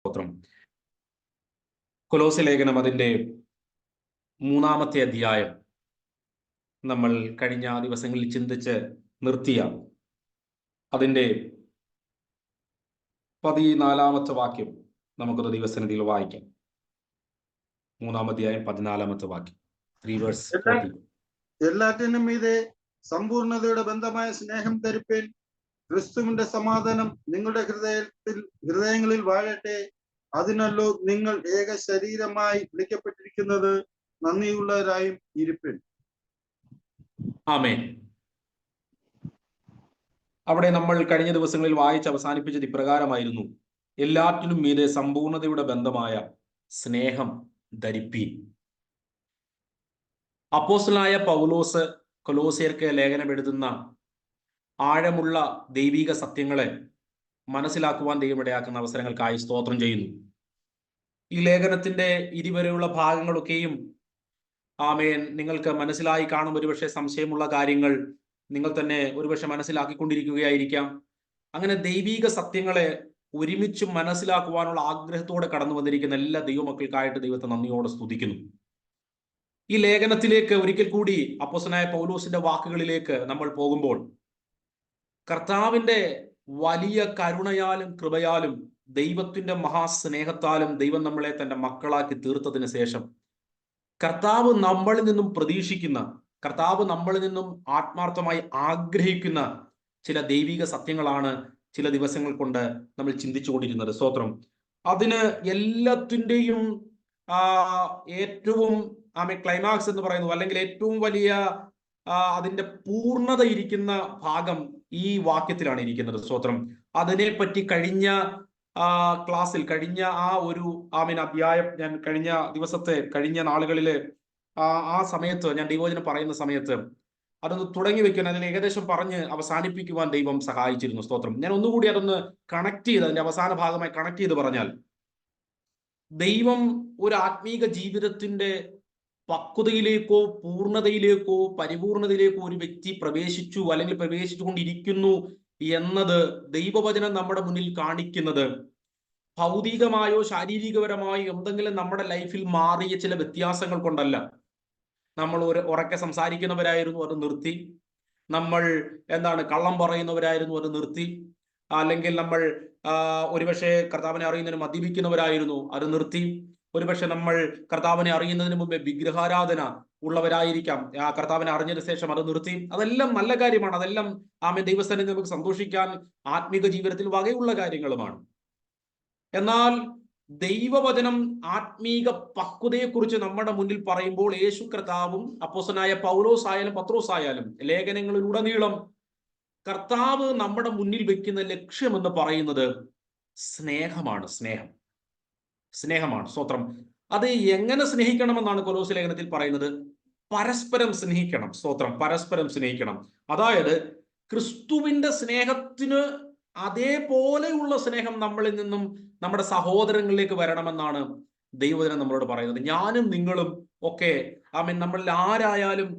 സ്തോത്രം. കൊലോസ്യ ലേഖനം അതിൻ്റെ 3-ാമത്തെ അധ്യായം നമ്മൾ കഴിഞ്ഞ ദിവസങ്ങളിൽ ചിന്തിച്ച് നിർത്തിയ അതിൻ്റെ 14-ാമത്തെ വാക്യം നമുക്കൊരു ദിവസനിധിയിൽ വായിക്കാം. 3-ാം അധ്യായം 14-ാമത്തെ വാക്യം. 3 verse 40. എല്ലാറ്റിനും മീതെ സമ്പൂർണതയുടെ ബന്ധമായ സ്നേഹം ധരിപ്പേൻ. ക്രിസ്തുവിന്റെ സമാധാനം നിങ്ങളുടെ ഹൃദയങ്ങളിൽ വാഴട്ടെ. അതിനല്ലോ നിങ്ങൾ ഏക ശരീരമായി വിളിക്കപ്പെട്ടിരിക്കുന്നത്. നന്ദിയുള്ളവരായും ഇരിപ്പേൻ. ആമേൻ. അവിടെ നമ്മൾ കഴിഞ്ഞ ദിവസങ്ങളിൽ വായിച്ച് അവസാനിപ്പിച്ചത് ഇപ്രകാരമായിരുന്നു: എല്ലാറ്റിനും മീതെ സമ്പൂർണതയുടെ ബന്ധമായ സ്നേഹം ധരിപ്പീൻ. അപ്പോസ്തലനായ പൗലോസ് കൊലോസ്യർക്ക് ലേഖനം എഴുതുന്ന ആഴമുള്ള ദൈവിക സത്യങ്ങളെ മനസ്സിലാക്കുവാൻ ദൈവം ഇടയാക്കുന്ന അവസരങ്ങൾക്കായി സ്തോത്രം ചെയ്യുന്നു. ഈ ലേഖനത്തിന്റെ ഇതുവരെയുള്ള ഭാഗങ്ങളൊക്കെയും ആമേൻ നിങ്ങൾക്ക് മനസ്സിലായി കാണും. ഒരുപക്ഷെ സംശയമുള്ള കാര്യങ്ങൾ നിങ്ങൾ തന്നെ ഒരുപക്ഷെ മനസ്സിലാക്കിക്കൊണ്ടിരിക്കുകയായിരിക്കാം. അങ്ങനെ ദൈവിക സത്യങ്ങളെ ഒരുമിച്ച് മനസ്സിലാക്കുവാനുള്ള ആഗ്രഹത്തോടെ കടന്നു വന്നിരിക്കുന്ന എല്ലാ ദൈവമക്കൾക്കായിട്ട് ദൈവത്തെ നന്ദിയോടെ സ്തുതിക്കുന്നു. ഈ ലേഖനത്തിലേക്ക് ഒരിക്കൽ കൂടി അപ്പോസ്തലനായ പൗലോസിന്റെ വാക്കുകളിലേക്ക് നമ്മൾ പോകുമ്പോൾ, കർത്താവിന്റെ വലിയ കരുണയാലും കൃപയാലും ദൈവത്തിന്റെ മഹാസ്നേഹത്താലും ദൈവം നമ്മളെ തന്റെ മക്കളാക്കി തീർത്തതിന് ശേഷം കർത്താവ് നമ്മളിൽ നിന്നും പ്രതീക്ഷിക്കുന്ന, കർത്താവ് നമ്മളിൽ നിന്നും ആത്മാർത്ഥമായി ആഗ്രഹിക്കുന്ന ചില ദൈവിക സത്യങ്ങളാണ് ചില ദിവസങ്ങൾ കൊണ്ട് നമ്മൾ ചിന്തിച്ചുകൊണ്ടിരുന്നത്. സ്തോത്രം. അതിന് എല്ലാത്തിൻ്റെയും ഏറ്റവും ക്ലൈമാക്സ് എന്ന് പറയുന്നു, അല്ലെങ്കിൽ ഏറ്റവും വലിയ അതിന്റെ പൂർണ്ണത ഇരിക്കുന്ന ഭാഗം ഈ വാക്യത്തിലാണ് ഇരിക്കുന്നത്. സ്തോത്രം. അതിനെപ്പറ്റി കഴിഞ്ഞ ക്ലാസ്സിൽ, കഴിഞ്ഞ ഒരു അധ്യായം ഞാൻ കഴിഞ്ഞ നാളുകളില് ആ സമയത്ത് ഞാൻ ദൈവവചനം പറയുന്ന സമയത്ത് അതൊന്ന് തുടങ്ങി വെക്കാൻ, അതിന് ഏകദേശം പറഞ്ഞ് അവസാനിപ്പിക്കുവാൻ ദൈവം സഹായിച്ചിരുന്നു. സ്തോത്രം. ഞാൻ ഒന്നുകൂടി അതൊന്ന് കണക്ട് ചെയ്ത് അതിന്റെ അവസാന ഭാഗമായി കണക്ട് ചെയ്ത് പറഞ്ഞാൽ, ദൈവം ഒരു ആത്മീക ജീവിതത്തിന്റെ പക്വതയിലേക്കോ പൂർണ്ണതയിലേക്കോ പരിപൂർണതയിലേക്കോ ഒരു വ്യക്തി പ്രവേശിച്ചു അല്ലെങ്കിൽ പ്രവേശിച്ചുകൊണ്ടിരിക്കുന്നു എന്നത് ദൈവവചനം നമ്മുടെ മുന്നിൽ കാണിക്കുന്നത് ഭൗതികമായോ ശാരീരികപരമായോ എന്തെങ്കിലും നമ്മുടെ ലൈഫിൽ മാറിയ ചില വ്യത്യാസങ്ങൾ കൊണ്ടല്ല. നമ്മൾ ഉറക്കെ സംസാരിക്കുന്നവരായിരുന്നു, അത് നിർത്തി. നമ്മൾ കള്ളം പറയുന്നവരായിരുന്നു, അത് നിർത്തി. അല്ലെങ്കിൽ നമ്മൾ ഒരുപക്ഷെ കർത്താവിനെ അറിയുന്നതിന് മദ്യപിക്കുന്നവരായിരുന്നു, അത് നിർത്തി. ഒരുപക്ഷെ നമ്മൾ കർത്താവിനെ അറിയുന്നതിന് മുമ്പേ വിഗ്രഹാരാധന ഉള്ളവരായിരിക്കാം, കർത്താവിനെ അറിഞ്ഞതിന് ശേഷം അത് നിർത്തി. അതെല്ലാം നല്ല കാര്യമാണ്. അതെല്ലാം ദൈവസന്നിധിയിൽ നമുക്ക് സന്തോഷിക്കാൻ ആത്മീക ജീവിതത്തിൽ വകയുള്ള കാര്യങ്ങളുമാണ്. എന്നാൽ ദൈവവചനം ആത്മീക പക്വതയെക്കുറിച്ച് നമ്മുടെ മുന്നിൽ പറയുമ്പോൾ, യേശു കർത്താവും അപ്പോസ്തലനായ പൗലോസ് ആയാലും പത്രോസ് ആയാലും ലേഖനങ്ങളിലുടനീളം കർത്താവ് നമ്മുടെ മുന്നിൽ വെക്കുന്ന ലക്ഷ്യം എന്ന് പറയുന്നത് സ്നേഹമാണ്. സ്നേഹമാണ്. സ്തോത്രം. അത് എങ്ങനെ സ്നേഹിക്കണമെന്നാണ് കൊലോസ്യ ലേഖനത്തിൽ പറയുന്നത്? പരസ്പരം സ്നേഹിക്കണം. സ്തോത്രം. പരസ്പരം സ്നേഹിക്കണം. അതായത് ക്രിസ്തുവിന്റെ സ്നേഹത്തിന് അതേപോലെയുള്ള സ്നേഹം നമ്മളിൽ നിന്നും നമ്മുടെ സഹോദരങ്ങളിലേക്ക് വരണമെന്നാണ് ദൈവവചനം നമ്മളോട് പറയുന്നത്. ഞാനും നിങ്ങളും ഒക്കെ നമ്മളിൽ ആരായാലും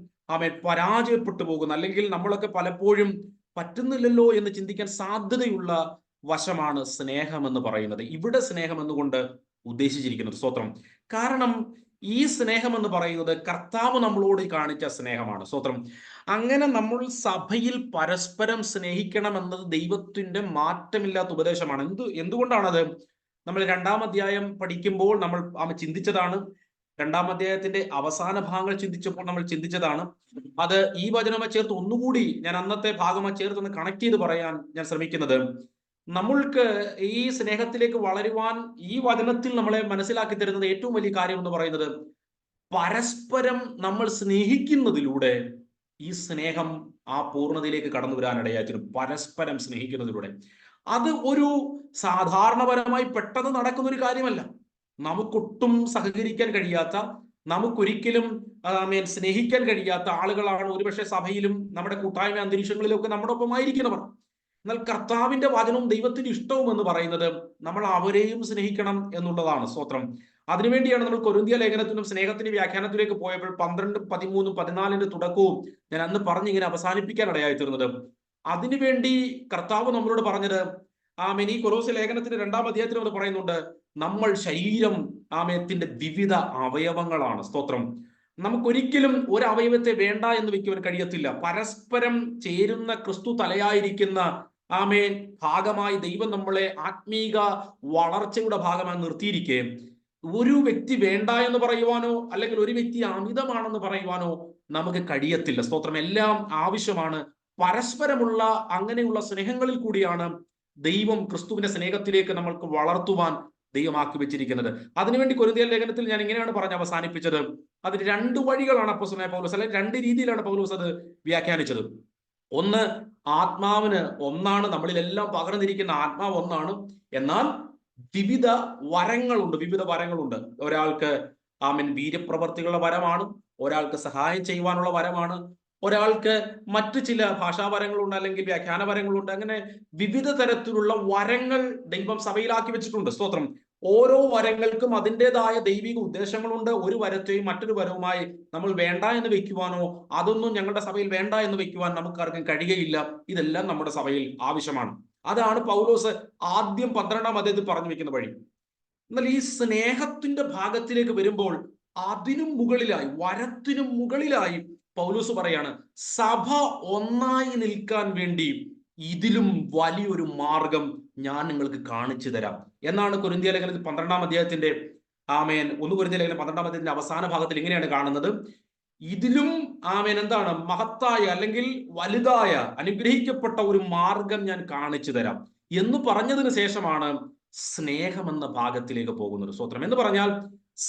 പരാജയപ്പെട്ടു പോകുന്ന, അല്ലെങ്കിൽ നമ്മളൊക്കെ പലപ്പോഴും പറ്റുന്നില്ലല്ലോ എന്ന് ചിന്തിക്കാൻ സാധ്യതയുള്ള വശമാണ് സ്നേഹം എന്ന് പറയുന്നത്. ഇവിടെ സ്നേഹം എന്നുകൊണ്ട് ഉദ്ദേശിച്ചിരിക്കുന്നത്. സ്തോത്രം. കാരണം ഈ സ്നേഹം എന്ന് പറയുന്നത് കർത്താവ് നമ്മളോട് കാണിച്ച സ്നേഹമാണ്. സ്തോത്രം. അങ്ങനെ നമ്മൾ സഭയിൽ പരസ്പരം സ്നേഹിക്കണം എന്നത് ദൈവത്തിന്റെ മാറ്റമില്ലാത്ത ഉപദേശമാണ്. എന്തുകൊണ്ടാണത്? നമ്മൾ 2-ാം അധ്യായം പഠിക്കുമ്പോൾ നമ്മൾ ചിന്തിച്ചതാണ്. 2-ാം അധ്യായത്തിന്റെ അവസാന ഭാഗങ്ങൾ ചിന്തിച്ചപ്പോൾ നമ്മൾ ചിന്തിച്ചതാണ്. അത് ഈ വചനവുമായി ചേർത്ത് ഒന്നുകൂടി ഞാൻ അന്നത്തെ ഭാഗമായി ചേർത്തൊന്ന് കണക്ട് ചെയ്ത് പറയാൻ ഞാൻ ശ്രമിക്കുന്നത്, നമ്മൾക്ക് ഈ സ്നേഹത്തിലേക്ക് വളരുവാൻ ഈ വചനത്തിൽ നമ്മളെ മനസ്സിലാക്കി തരുന്നത് ഏറ്റവും വലിയ കാര്യം എന്ന് പറയുന്നത്, പരസ്പരം നമ്മൾ സ്നേഹിക്കുന്നതിലൂടെ ഈ സ്നേഹം ആ പൂർണ്ണതയിലേക്ക് കടന്നു വരാൻ ഇടയായിത്തീരും. പരസ്പരം സ്നേഹിക്കുന്നതിലൂടെ. അത് ഒരു സാധാരണപരമായി പെട്ടെന്ന് നടക്കുന്ന ഒരു കാര്യമല്ല. നമുക്കൊട്ടും സഹകരിക്കാൻ കഴിയാത്ത, നമുക്കൊരിക്കലും സ്നേഹിക്കാൻ കഴിയാത്ത ആളുകളാണ് ഒരുപക്ഷെ സഭയിലും നമ്മുടെ കൂട്ടായ്മ അന്തരീക്ഷങ്ങളിലും ഒക്കെ നമ്മുടെ ഒപ്പം ആയിരിക്കുന്നവർ. എന്നാൽ കർത്താവിന്റെ വചനവും ദൈവത്തിന്റെ ഇഷ്ടവും എന്ന് പറയുന്നത് നമ്മൾ അവരെയും സ്നേഹിക്കണം എന്നുള്ളതാണ്. സ്തോത്രം. അതിനുവേണ്ടിയാണ് നമ്മൾ കൊരിന്ത്യ ലേഖനത്തിനും സ്നേഹത്തിന്റെ വ്യാഖ്യാനത്തിലേക്ക് പോയപ്പോൾ 12, 13, 14 തുടക്കവും ഞാൻ അന്ന് പറഞ്ഞിങ്ങനെ അവസാനിപ്പിക്കാൻ ഇടയായിത്തീർന്നത്. അതിനുവേണ്ടി കർത്താവ് നമ്മളോട് പറഞ്ഞത് ഈ കൊലോസ്യ ലേഖനത്തിന്റെ 2-ാം അധ്യായത്തിൽ പറയുന്നുണ്ട്, നമ്മൾ ശരീരം ആമേത്തിന്റെ വിവിധ അവയവങ്ങളാണ്. സ്തോത്രം. നമുക്കൊരിക്കലും ഒരു അവയവത്തെ വേണ്ട എന്ന് വെക്കുവാൻ കഴിയത്തില്ല. പരസ്പരം ചേരുന്ന ക്രിസ്തു തലയായിരിക്കുന്ന ആമേൻ ഭാഗമായി ദൈവം നമ്മളെ ആത്മീക വളർച്ചയുടെ ഭാഗമായി നിർത്തിയിരിക്കെ ഒരു വ്യക്തി വേണ്ട എന്ന് പറയുവാനോ അല്ലെങ്കിൽ ഒരു വ്യക്തി അമിതമാണെന്ന് പറയുവാനോ നമുക്ക് കഴിയത്തില്ല. സ്തോത്രം. എല്ലാം ആവശ്യമാണ്. പരസ്പരമുള്ള അങ്ങനെയുള്ള സ്നേഹങ്ങളിൽ കൂടിയാണ് ദൈവം ക്രിസ്തുവിന്റെ സ്നേഹത്തിലേക്ക് നമ്മൾക്ക് വളർത്തുവാൻ ദൈവമാക്കി വെച്ചിരിക്കുന്നത്. അതിനുവേണ്ടി കൊരിന്ത്യർ ലേഖനത്തിൽ ഞാൻ ഇങ്ങനെയാണ് പറഞ്ഞ് അവസാനിപ്പിച്ചത്. അതിന് രണ്ട് വഴികളാണ് അപ്പോസ്തലനായ പൗലോസ്, അല്ലെങ്കിൽ രണ്ട് രീതിയിലാണ് പൗലോസ് അത് വ്യാഖ്യാനിച്ചത്. ഒന്ന്, ആത്മാവിന് ഒന്നാണ്, നമ്മളിലെല്ലാം പകർന്നിരിക്കുന്ന ആത്മാവ് ഒന്നാണ്. എന്നാൽ വിവിധ വരങ്ങളുണ്ട്. ഒരാൾക്ക് വീര്യപ്രവർത്തികളുടെ വരമാണ്, ഒരാൾക്ക് സഹായം ചെയ്യുവാനുള്ള വരമാണ്, ഒരാൾക്ക് മറ്റു ചില ഭാഷാവരങ്ങളുണ്ട്, അല്ലെങ്കിൽ വ്യാഖ്യാന വരങ്ങളുണ്ട്. അങ്ങനെ വിവിധ തരത്തിലുള്ള വരങ്ങൾ ദൈവം സഭയിലാക്കി വെച്ചിട്ടുണ്ട്. സ്തോത്രം. ഓരോ വരങ്ങൾക്കും അതിൻ്റെതായ ദൈവിക ഉദ്ദേശങ്ങളുണ്ട്. ഒരു വരത്തെയും മറ്റൊരു വരവുമായി നമ്മൾ വേണ്ട എന്ന് വെക്കുവാനോ അതൊന്നും ഞങ്ങളുടെ സഭയിൽ വേണ്ട എന്ന് വെക്കുവാൻ നമുക്കാർക്കും കഴിയുകയില്ല. ഇതെല്ലാം നമ്മുടെ സഭയിൽ ആവശ്യമാണ്. അതാണ് പൗലോസ് ആദ്യം 12-ാം അധ്യായത്തിൽ പറഞ്ഞു വെക്കുന്ന വഴി. എന്നാൽ ഈ സ്നേഹത്തിന്റെ ഭാഗത്തിലേക്ക് വരുമ്പോൾ അതിനും മുകളിലായി, വരത്തിനും മുകളിലായി പൗലോസ് പറയാണ്, സഭ ഒന്നായി നിൽക്കാൻ വേണ്ടി ഇതിലും വലിയൊരു മാർഗം ഞാൻ നിങ്ങൾക്ക് കാണിച്ചു തരാം എന്നാണ് കൊരിന്ത്യർ ലേഖനത്തിൽ 12-ാം അധ്യായത്തിന്റെ 1 കൊരിന്ത്യർ ലേഖനം 12-ാം അധ്യായത്തിന്റെ അവസാന ഭാഗത്തിൽ ഇങ്ങനെയാണ് കാണുന്നത്. ഇതിലും എന്താണ് മഹത്തായ അല്ലെങ്കിൽ വലുതായ അനുഗ്രഹിക്കപ്പെട്ട ഒരു മാർഗം ഞാൻ കാണിച്ചു തരാം എന്ന് പറഞ്ഞതിന് ശേഷമാണ് സ്നേഹം എന്ന ഭാഗത്തിലേക്ക് പോകുന്നത്. സ്തോത്രം. എന്ന് പറഞ്ഞാൽ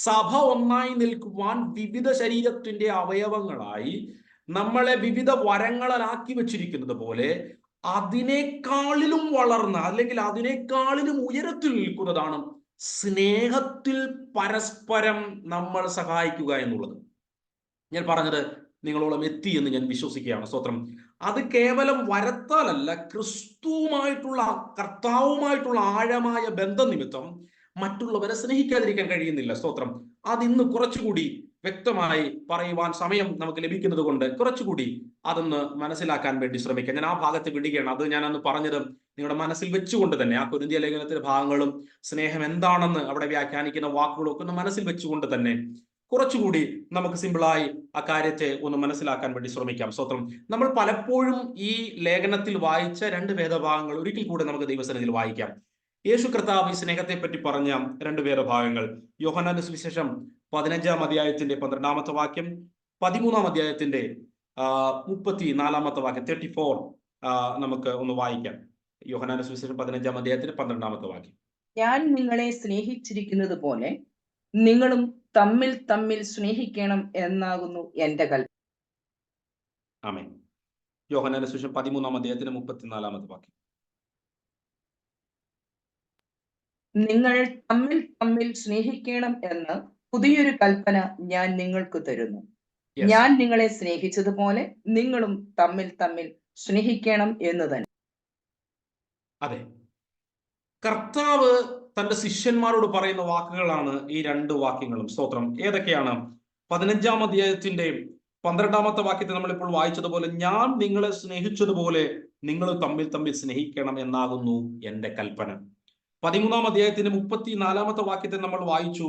സഭ ഒന്നായി നിൽക്കുവാൻ വിവിധ ശരീരത്തിന്റെ അവയവങ്ങളായി നമ്മളെ വിവിധ വരങ്ങളാക്കി വെച്ചിരിക്കുന്നത് പോലെ അതിനേക്കാളിലും വളർന്ന അല്ലെങ്കിൽ അതിനേക്കാളിലും ഉയരത്തിൽ നിൽക്കുന്നതാണ് സ്നേഹത്തിൽ പരസ്പരം നമ്മൾ സഹായിക്കുക എന്നുള്ളത്. ഞാൻ പറഞ്ഞത് നിങ്ങളോളം എത്തി എന്ന് ഞാൻ വിശ്വസിക്കുകയാണ്. സ്തോത്രം. അത് കേവലം വരത്താലല്ല, ക്രിസ്തുവുമായിട്ടുള്ള കർത്താവുമായിട്ടുള്ള ആഴമായ ബന്ധനിമിത്തം മറ്റുള്ളവരെ സ്നേഹിക്കാതിരിക്കാൻ കഴിയുന്നില്ല. സ്തോത്രം. അതിന്ന് കുറച്ചുകൂടി വ്യക്തമായി പറയുവാൻ സമയം നമുക്ക് ലഭിക്കുന്നത് കൊണ്ട് കുറച്ചുകൂടി അതൊന്ന് മനസ്സിലാക്കാൻ വേണ്ടി ശ്രമിക്കാം. ഞാൻ ആ ഭാഗത്ത് വിടുകയാണ്. അത് ഞാൻ അന്ന് പറഞ്ഞത് നിങ്ങളുടെ മനസ്സിൽ വെച്ചുകൊണ്ട് തന്നെ ആ കൊരിന്ത്യർ ലേഖനത്തിലെ ഭാഗങ്ങളും സ്നേഹം എന്താണെന്ന് അവിടെ വ്യാഖ്യാനിക്കുന്ന വാക്കുകളും ഒക്കെ ഒന്ന് മനസ്സിൽ വെച്ചുകൊണ്ട് തന്നെ കുറച്ചുകൂടി നമുക്ക് സിമ്പിളായി ആ കാര്യത്തെ ഒന്ന് മനസ്സിലാക്കാൻ വേണ്ടി ശ്രമിക്കാം. സ്തോത്രം. നമ്മൾ പലപ്പോഴും ഈ ലേഖനത്തിൽ വായിച്ച 2 വേദഭാഗങ്ങൾ ഒരിക്കൽ കൂടെ നമുക്ക് ദൈവസന്നിധിയിൽ വായിക്കാം. യേശു കർത്താവ് ഈ സ്നേഹത്തെ പറ്റി പറഞ്ഞ 2 വേദഭാഗങ്ങൾ യോഹന്നാന്റെ സുവിശേഷം 15-ാം അധ്യായത്തിന്റെ 12-ാമത്തെ വാക്യം, 13-ാം അധ്യായത്തിന്റെ 34-ാമത്തെ വാക്യം, 34 നമുക്ക് ഒന്ന് വായിക്കാം. യോഹന്നാന്റെ സുവിശേഷം 15-ാം അധ്യായത്തിന്റെ 12-ാമത്തെ വാക്യം. ഞാൻ നിങ്ങളെ സ്നേഹിച്ചിരിക്കുന്നത് പോലെ നിങ്ങളും തമ്മിൽ തമ്മിൽ സ്നേഹിക്കണം എന്നാകുന്നു എന്റെ കൽപ്പന. ആമേൻ. യോഹന്നാന്റെ സുവിശേഷം 13-ാം അധ്യായത്തിന്റെ 34-ാമത്തെ വാക്യം. നിങ്ങൾ തമ്മിൽ തമ്മിൽ സ്നേഹിക്കണം എന്ന് പുതിയൊരു കൽപ്പന ഞാൻ നിങ്ങൾക്ക് തരുന്നു. ഞാൻ നിങ്ങളെ സ്നേഹിച്ചതുപോലെ നിങ്ങളും തമ്മിൽ തമ്മിൽ സ്നേഹിക്കണം എന്ന് തന്നെ. അതെ, കർത്താവ് തന്റെ ശിഷ്യന്മാരോട് പറയുന്ന വാക്കുകളാണ് ഈ 2 വാക്യങ്ങളും. സ്തോത്രം. ഏതൊക്കെയാണ്? 15-ാം അധ്യായത്തിന്റെ 12-ാമത്തെ വാക്യത്തെ നമ്മളിപ്പോൾ വായിച്ചതുപോലെ, ഞാൻ നിങ്ങളെ സ്നേഹിച്ചതുപോലെ നിങ്ങൾ തമ്മിൽ തമ്മിൽ സ്നേഹിക്കണം എന്നാകുന്നു എന്റെ കൽപ്പന. 13-ാം അധ്യായത്തിന്റെ 34-ാമത്തെ വാക്യത്തെ നമ്മൾ വായിച്ചു,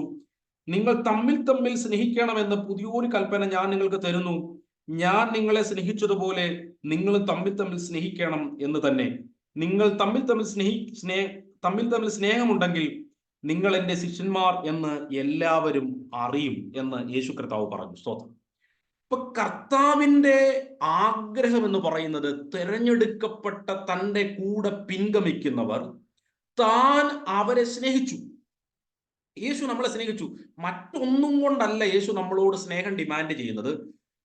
നിങ്ങൾ തമ്മിൽ തമ്മിൽ സ്നേഹിക്കണമെന്ന് പുതിയൊരു കൽപ്പന ഞാൻ നിങ്ങൾക്ക് തരുന്നു. ഞാൻ നിങ്ങളെ സ്നേഹിച്ചതുപോലെ നിങ്ങൾ തമ്മിൽ തമ്മിൽ സ്നേഹിക്കണം എന്ന് തന്നെ. നിങ്ങൾ തമ്മിൽ തമ്മിൽ സ്നേഹമുണ്ടെങ്കിൽ നിങ്ങൾ എൻ്റെ ശിഷ്യന്മാർ എന്ന് എല്ലാവരും അറിയും എന്ന് യേശു കർത്താവ് പറഞ്ഞു. സ്തോത്രം. ഇപ്പൊ കർത്താവിന്റെ ആഗ്രഹം എന്ന് പറയുന്നത് തിരഞ്ഞെടുക്കപ്പെട്ട തൻ്റെ കൂടെ പിൻഗമിക്കുന്നവർ താൻ അവരെ സ്നേഹിച്ചു. യേശു നമ്മളെ സ്നേഹിച്ചു. മറ്റൊന്നും കൊണ്ടല്ല യേശു നമ്മളോട് സ്നേഹം ഡിമാൻഡ് ചെയ്യുന്നത്.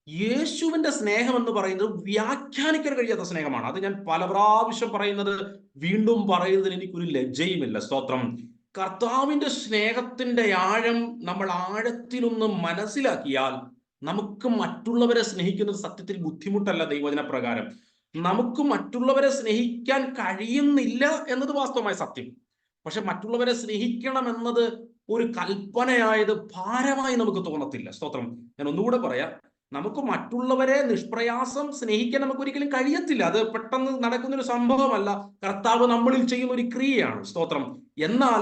യേശുവിന്റെ സ്നേഹം എന്ന് പറയുന്നത് വ്യാഖ്യാനിക്കാൻ കഴിയാത്ത സ്നേഹമാണ്. അത് ഞാൻ പല പ്രാവശ്യം പറയുന്നത്, വീണ്ടും പറയുന്നതിന് എനിക്കൊരു ലജ്ജയുമില്ല. സ്തോത്രം. കർത്താവിന്റെ സ്നേഹത്തിന്റെ ആഴം നമ്മൾ ആഴത്തിലൊന്ന് മനസ്സിലാക്കിയാൽ നമുക്ക് മറ്റുള്ളവരെ സ്നേഹിക്കുന്നത് സത്യത്തിൽ ബുദ്ധിമുട്ടല്ല. ദൈവവചന പ്രകാരം നമുക്ക് മറ്റുള്ളവരെ സ്നേഹിക്കാൻ കഴിയുന്നില്ല എന്നത് വാസ്തവമായ സത്യം. പക്ഷെ മറ്റുള്ളവരെ സ്നേഹിക്കണം എന്നത് ഒരു കൽപ്പനയായത് ഭാരമായി നമുക്ക് തോന്നത്തില്ല. സ്തോത്രം. ഞാൻ ഒന്നുകൂടെ പറയാം, നമുക്ക് മറ്റുള്ളവരെ നിഷ്പ്രയാസം സ്നേഹിക്കാൻ നമുക്ക് ഒരിക്കലും കഴിയത്തില്ല. അത് പെട്ടെന്ന് നടക്കുന്നൊരു സംഭവമല്ല. കർത്താവ് നമ്മളിൽ ചെയ്യുന്ന ഒരു ക്രിയയാണ്. സ്തോത്രം. എന്നാൽ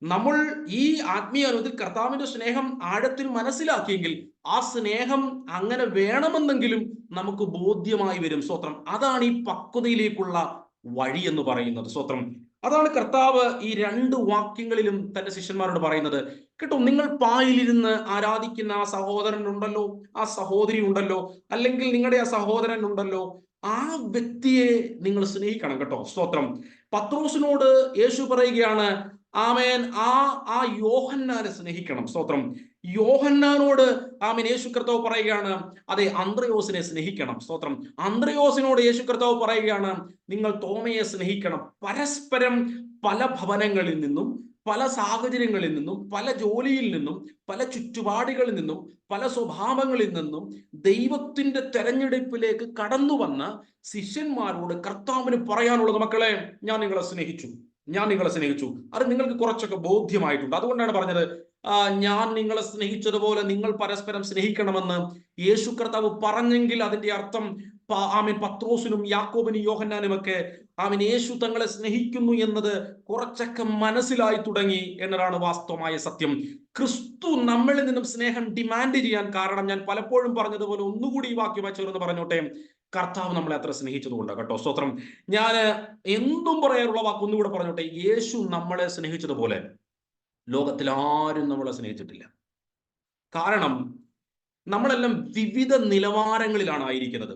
നമ്മൾ ഈ ആത്മീയ അനുഭവത്തിൽ കർത്താവിന്റെ സ്നേഹം ആഴത്തിൽ മനസ്സിലാക്കിയെങ്കിൽ ആ സ്നേഹം അങ്ങനെ വേണമെന്നെങ്കിലും നമുക്ക് ബോധ്യമായി വരും. സ്തോത്രം. അതാണ് ഈ പക്വതയിലേക്കുള്ള വഴി എന്ന് പറയുന്നത്. സ്തോത്രം. അതാണ് കർത്താവ് ഈ 2 വാക്യങ്ങളിലും തന്റെ ശിഷ്യന്മാരോട് പറയുന്നത്. കേട്ടോ, നിങ്ങൾ പായിലിരുന്ന് ആരാധിക്കുന്ന ആ സഹോദരൻ ഉണ്ടല്ലോ, ആ സഹോദരി ഉണ്ടല്ലോ, അല്ലെങ്കിൽ നിങ്ങളുടെ ആ സഹോദരൻ ഉണ്ടല്ലോ, ആ വ്യക്തിയെ നിങ്ങൾ സ്നേഹിക്കണം കേട്ടോ. സ്തോത്രം. പത്രോസിനോട് യേശു പറയുകയാണ്, ആമേൻ, ആ യോഹന്നാനെ സ്നേഹിക്കണം. സ്തോത്രം. യോഹന്നാനോട് ആമേൻ യേശു കർത്താവ് പറയുകയാണ്, അതെ, അന്ത്രയോസിനെ സ്നേഹിക്കണം. സ്തോത്രം. അന്ത്രയോസിനോട് യേശു കർത്താവ് പറയുകയാണ്, നിങ്ങൾ തോമയെ സ്നേഹിക്കണം. പരസ്പരം പല ഭവനങ്ങളിൽ നിന്നും, പല സാഹചര്യങ്ങളിൽ നിന്നും, പല ജോലിയിൽ നിന്നും, പല ചുറ്റുപാടുകളിൽ നിന്നും, പല സ്വഭാവങ്ങളിൽ നിന്നും ദൈവത്തിന്റെ തെരഞ്ഞെടുപ്പിലേക്ക് കടന്നു വന്ന ശിഷ്യന്മാരോട് കർത്താവിന് പറയാനുള്ളത്, മക്കളെ, ഞാൻ നിങ്ങളെ സ്നേഹിച്ചു. അത് നിങ്ങൾക്ക് കുറച്ചൊക്കെ ബോധ്യമായിട്ടുണ്ട്. അതുകൊണ്ടാണ് പറഞ്ഞത്, ഞാൻ നിങ്ങളെ സ്നേഹിച്ചതുപോലെ നിങ്ങൾ പരസ്പരം സ്നേഹിക്കണമെന്ന് യേശു കർത്താവ് പറഞ്ഞെങ്കിൽ അതിന്റെ അർത്ഥം ആമേൻ പത്രോസിനും യാക്കോബിനും യോഹന്നാനും ഒക്കെ ആമേൻ യേശു തങ്ങളെ സ്നേഹിക്കുന്നു എന്നത് കുറച്ചൊക്കെ മനസ്സിലായി തുടങ്ങി എന്നതാണ് വാസ്തവമായ സത്യം. ക്രിസ്തു നമ്മളിൽ നിന്നും സ്നേഹം ഡിമാൻഡ് ചെയ്യാൻ കാരണം, ഞാൻ പലപ്പോഴും പറഞ്ഞതുപോലെ ഒന്നുകൂടി ഈ വാക്യമായി ചേർന്ന് പറഞ്ഞോട്ടെ, കർത്താവ് നമ്മളെ അത്ര സ്നേഹിച്ചതുകൊണ്ട് കേട്ടോ. സ്തോത്രം. ഞാൻ എന്തും പറയാനുള്ള വാക്കൊന്നുകൂടെ പറഞ്ഞോട്ടെ, യേശു നമ്മളെ സ്നേഹിച്ചതുപോലെ ലോകത്തിൽ ആരും നമ്മളെ സ്നേഹിച്ചിട്ടില്ല. കാരണം നമ്മളെല്ലാം വിവിധ നിലവാരങ്ങളിലാണ് ആയിരിക്കുന്നത്.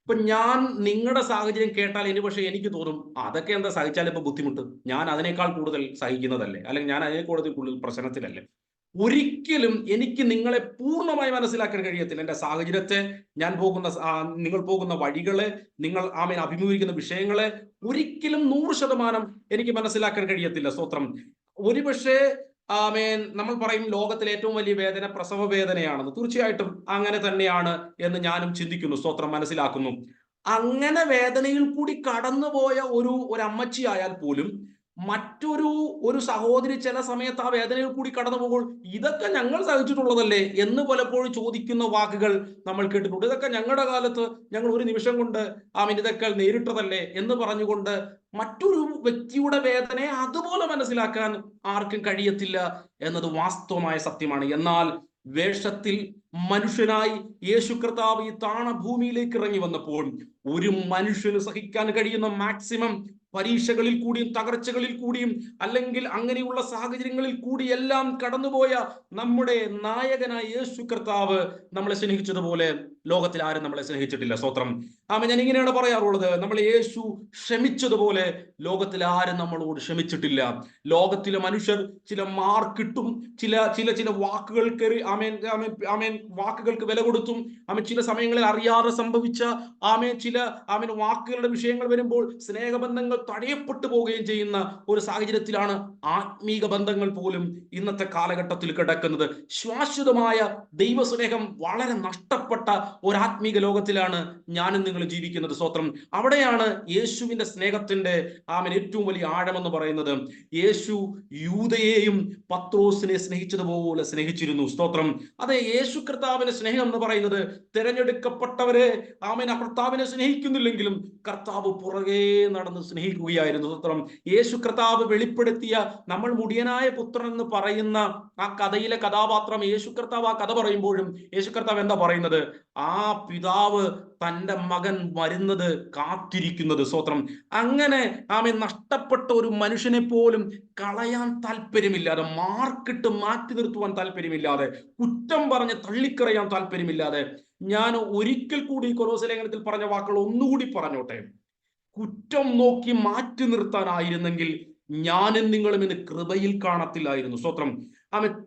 ഇപ്പൊ ഞാൻ നിങ്ങളുടെ സാഹചര്യം കേട്ടാൽ എനിക്ക് തോന്നും, അതൊക്കെ എന്താ സഹിച്ചാൽ ഇപ്പൊ ബുദ്ധിമുട്ട്, ഞാൻ അതിനേക്കാൾ കൂടുതൽ സഹിക്കുന്നതല്ലേ, അല്ലെങ്കിൽ ഞാൻ അതിനേക്കാൾ കൂടുതൽ പ്രശ്നത്തിലല്ലേ. ഒരിക്കലും എനിക്ക് നിങ്ങളെ പൂർണ്ണമായി മനസ്സിലാക്കാൻ കഴിയത്തില്ല. എൻ്റെ സാഹചര്യത്തെ, നിങ്ങൾ പോകുന്ന വഴികളെ, നിങ്ങൾ ആമേൻ അഭിമുഖീകരിക്കുന്ന വിഷയങ്ങളെ ഒരിക്കലും 100% എനിക്ക് മനസ്സിലാക്കാൻ കഴിയത്തില്ല. സ്തോത്രം. ഒരുപക്ഷെ ആമേൻ നമ്മൾ പറയും ലോകത്തിലെ ഏറ്റവും വലിയ വേദന പ്രസവ വേദനയാണെന്ന്. തീർച്ചയായിട്ടും അങ്ങനെ തന്നെയാണ് എന്ന് ഞാനും ചിന്തിക്കുന്നു. സ്തോത്രം. മനസ്സിലാക്കുന്നു. അങ്ങനെ വേദനയിൽ കൂടി കടന്നുപോയ ഒരു അമ്മച്ചി ആയാൽ പോലും ഒരു സഹോദരി ചില സമയത്ത് ആ വേദനയിൽ കൂടി കടന്നു പോകുമ്പോൾ, ഇതൊക്കെ ഞങ്ങൾ സഹിച്ചിട്ടുള്ളതല്ലേ എന്ന് പലപ്പോഴും ചോദിക്കുന്ന വാക്കുകൾ നമ്മൾ കേട്ടിട്ടുണ്ട്. ഇതൊക്കെ ഞങ്ങളുടെ കാലത്ത് ഞങ്ങൾ ഒരു നിമിഷം കൊണ്ട് ഇതൊക്കെ നേരിട്ടതല്ലേ എന്ന് പറഞ്ഞുകൊണ്ട് മറ്റൊരു വ്യക്തിയുടെ വേദനയെ അതുപോലെ മനസ്സിലാക്കാൻ ആർക്കും കഴിയത്തില്ല എന്നത് വാസ്തവമായ സത്യമാണ്. എന്നാൽ വേഷത്തിൽ മനുഷ്യനായി യേശു കർത്താവ് ഈ താണഭൂമിയിലേക്ക് ഇറങ്ങി വന്നപ്പോൾ ഒരു മനുഷ്യന് സഹിക്കാൻ കഴിയുന്ന മാക്സിമം പരീക്ഷകളിൽ കൂടിയും തകർച്ചകളിൽ കൂടിയും അല്ലെങ്കിൽ അങ്ങനെയുള്ള സാഹചര്യങ്ങളിൽ കൂടി എല്ലാം കടന്നുപോയ നമ്മുടെ നായകനായ യേശു കർത്താവ് നമ്മളെ സ്നേഹിച്ചതുപോലെ ലോകത്തിൽ ആരും നമ്മളെ സ്നേഹിച്ചിട്ടില്ല. സ്തോത്രം. ഞാൻ ഇങ്ങനെയാണ് പറയാറുള്ളത്, നമ്മളെ യേശു ക്ഷമിച്ചതുപോലെ ലോകത്തിൽ ആരും നമ്മളോട് ക്ഷമിച്ചിട്ടില്ല. ലോകത്തിലെ മനുഷ്യർ ചില മാർക്കിട്ടും ചില വാക്കുകൾക്ക് വാക്കുകൾക്ക് വില കൊടുത്തും ചില സമയങ്ങളിൽ അറിയാതെ സംഭവിച്ച ചില വാക്കുകളുടെ വിഷയങ്ങൾ വരുമ്പോൾ സ്നേഹബന്ധങ്ങൾ തടയപ്പെട്ടു പോവുകയും ചെയ്യുന്ന ഒരു സാഹചര്യത്തിലാണ് ആത്മീക ബന്ധങ്ങൾ പോലും ഇന്നത്തെ കാലഘട്ടത്തിൽ കിടക്കുന്നത്. ശാശ്വതമായ ദൈവസ്നേഹം വളരെ നഷ്ടപ്പെട്ട ഒരു ആത്മീക ലോകത്തിലാണ് ഞാനും നിങ്ങൾ ജീവിക്കുന്നത്. സ്തോത്രം. അവിടെയാണ് യേശുവിന്റെ സ്നേഹത്തിന്റെ ഏറ്റവും വലിയ ആഴമെന്ന് പറയുന്നത്. യേശു യൂദയെയും പത്രോസിനെ സ്നേഹിച്ചതുപോലെ സ്നേഹിച്ചിരുന്നു. സ്തോത്രം. അതെ, യേശു കർത്താവിന്റെ സ്നേഹം എന്ന് പറയുന്നത് തിരഞ്ഞെടുക്കപ്പെട്ടവരെ കർത്താവിനെ സ്നേഹിക്കുന്നില്ലെങ്കിലും കർത്താവ് പുറകെ നടന്ന് സ്നേഹിക്കുകയായിരുന്നു. സ്തോത്രം. യേശു കർത്താവ് വെളിപ്പെടുത്തിയ നമ്മൾ മുടിയനായ പുത്രൻ എന്ന് പറയുന്ന ആ കഥയിലെ കഥാപാത്രം യേശു കർത്താവ് ആ കഥ പറയുമ്പോഴും യേശു കർത്താവ് എന്താ പറയുന്നത്? ആ പിതാവ് തൻ്റെ മകൻ വരുന്നത് കാത്തിരിക്കുന്നത്. സ്തോത്രം. അങ്ങനെ നഷ്ടപ്പെട്ട ഒരു മനുഷ്യനെ പോലും കളയാൻ താല്പര്യമില്ലാതെ, മാർക്കിട്ട് മാറ്റി നിർത്തുവാൻ താല്പര്യമില്ലാതെ, കുറ്റം പറഞ്ഞ് തള്ളിക്കറിയാൻ താല്പര്യമില്ലാതെ, ഞാൻ ഒരിക്കൽ കൂടി കൊലോസ്യ ലേഖനത്തിൽ പറഞ്ഞ വാക്കുകൾ ഒന്നുകൂടി പറഞ്ഞോട്ടെ. കുറ്റം നോക്കി മാറ്റി നിർത്താനായിരുന്നെങ്കിൽ ഞാനും നിങ്ങളും ഇന്ന് കൃപയിൽ കാണത്തില്ലായിരുന്നു. സ്തോത്രം.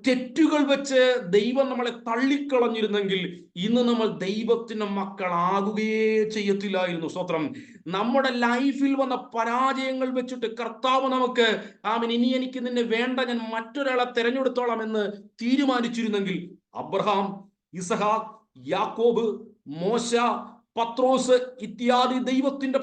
തെറ്റുകൾ വെച്ച് ദൈവം നമ്മളെ തള്ളിക്കളഞ്ഞിരുന്നെങ്കിൽ ഇന്ന് നമ്മൾ ദൈവത്തിന്റെ മക്കളാകുകയേ ചെയ്യത്തില്ലായിരുന്നു. സ്തോത്രം. നമ്മുടെ ലൈഫിൽ വന്ന പരാജയങ്ങൾ വെച്ചിട്ട് കർത്താവ് നമുക്ക് ഇനി എനിക്ക് നിന്നെ വേണ്ട, ഞാൻ മറ്റൊരാളെ തെരഞ്ഞെടുത്തോളാം എന്ന് തീരുമാനിച്ചിരുന്നെങ്കിൽ അബ്രഹാം, ഇസഹാക്ക്, യാക്കോബ്, മോശ, പത്രോസ് ഇത്യാദി ദൈവത്തിന്റെ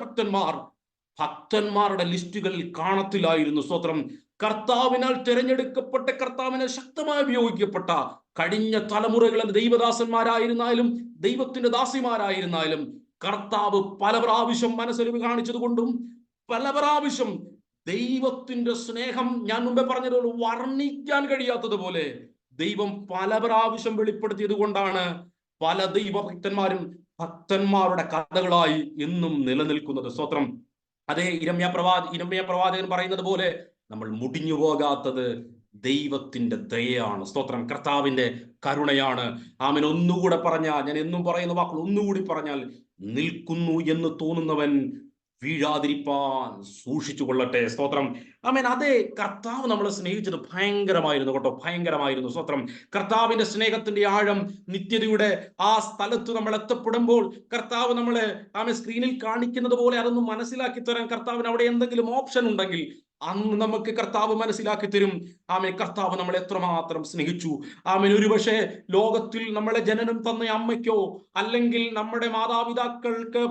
ഭക്തന്മാരുടെ ലിസ്റ്റുകളിൽ കാണത്തില്ലായിരുന്നു. സ്തോത്രം. കർത്താവിനാൽ തിരഞ്ഞെടുക്കപ്പെട്ട, കർത്താവിനെ ശക്തമായി ഉപയോഗിക്കപ്പെട്ട കഴിഞ്ഞ തലമുറകളിലെ ദൈവദാസന്മാരായിരുന്നാലും ദൈവത്തിന്റെ ദാസിമാരായിരുന്നാലും കർത്താവ് പല പ്രാവശ്യം മനസ്സലിവ് കാണിച്ചത് കൊണ്ടും പല പ്രാവശ്യം ദൈവത്തിന്റെ സ്നേഹം ഞാൻ മുമ്പേ പറഞ്ഞതുപോലെ വർണ്ണിക്കാൻ കഴിയാത്തതുപോലെ ദൈവം പല പ്രാവശ്യം വെളിപ്പെടുത്തിയത് കൊണ്ടാണ് പല ദൈവഭക്തന്മാരും ഭക്തന്മാരുടെ കഥകളായി എന്നും നിലനിൽക്കുന്നത്. സ്തോത്രം. അതേ ഇരമ്യാ പ്രവാചകൻ പറയുന്നത് പോലെ നമ്മൾ മുടിഞ്ഞു പോകാത്തത് ദൈവത്തിന്റെ ദയയാണ്. സ്തോത്രം. കർത്താവിന്റെ കരുണയാണ്. ആമേൻ. ഒന്നുകൂടെ പറഞ്ഞാൽ, ഞാൻ എന്നും പറയുന്ന വാക്കുകൾ ഒന്നുകൂടി പറഞ്ഞാൽ, നിൽക്കുന്നു എന്ന് തോന്നുന്നവൻ വീഴാതിരിപ്പാൻ സൂക്ഷിച്ചു കൊള്ളട്ടെ. സ്തോത്രം. ആമേൻ. അതേ, കർത്താവ് നമ്മളെ സ്നേഹിച്ചത് ഭയങ്കരമായിരുന്നു കേട്ടോ, ഭയങ്കരമായിരുന്നു. സ്തോത്രം. കർത്താവിന്റെ സ്നേഹത്തിന്റെ ആഴം, നിത്യതയുടെ ആ സ്ഥലത്ത് നമ്മൾ എത്തപ്പെടുമ്പോൾ കർത്താവ് നമ്മളെ സ്ക്രീനിൽ കാണിക്കുന്നത് പോലെ അതൊന്നും മനസ്സിലാക്കി തരാൻ കർത്താവിന് അവിടെ എന്തെങ്കിലും ഓപ്ഷൻ ഉണ്ടെങ്കിൽ അന്ന് നമുക്ക് കർത്താവ് മനസ്സിലാക്കി തരും. ആമേൻ. കർത്താവ് നമ്മളെ എത്രമാത്രം സ്നേഹിച്ചു. ആമേൻ. ഒരുപക്ഷെ ലോകത്തിൽ നമ്മളെ ജനനം തന്ന അമ്മയ്ക്കോ അല്ലെങ്കിൽ നമ്മുടെ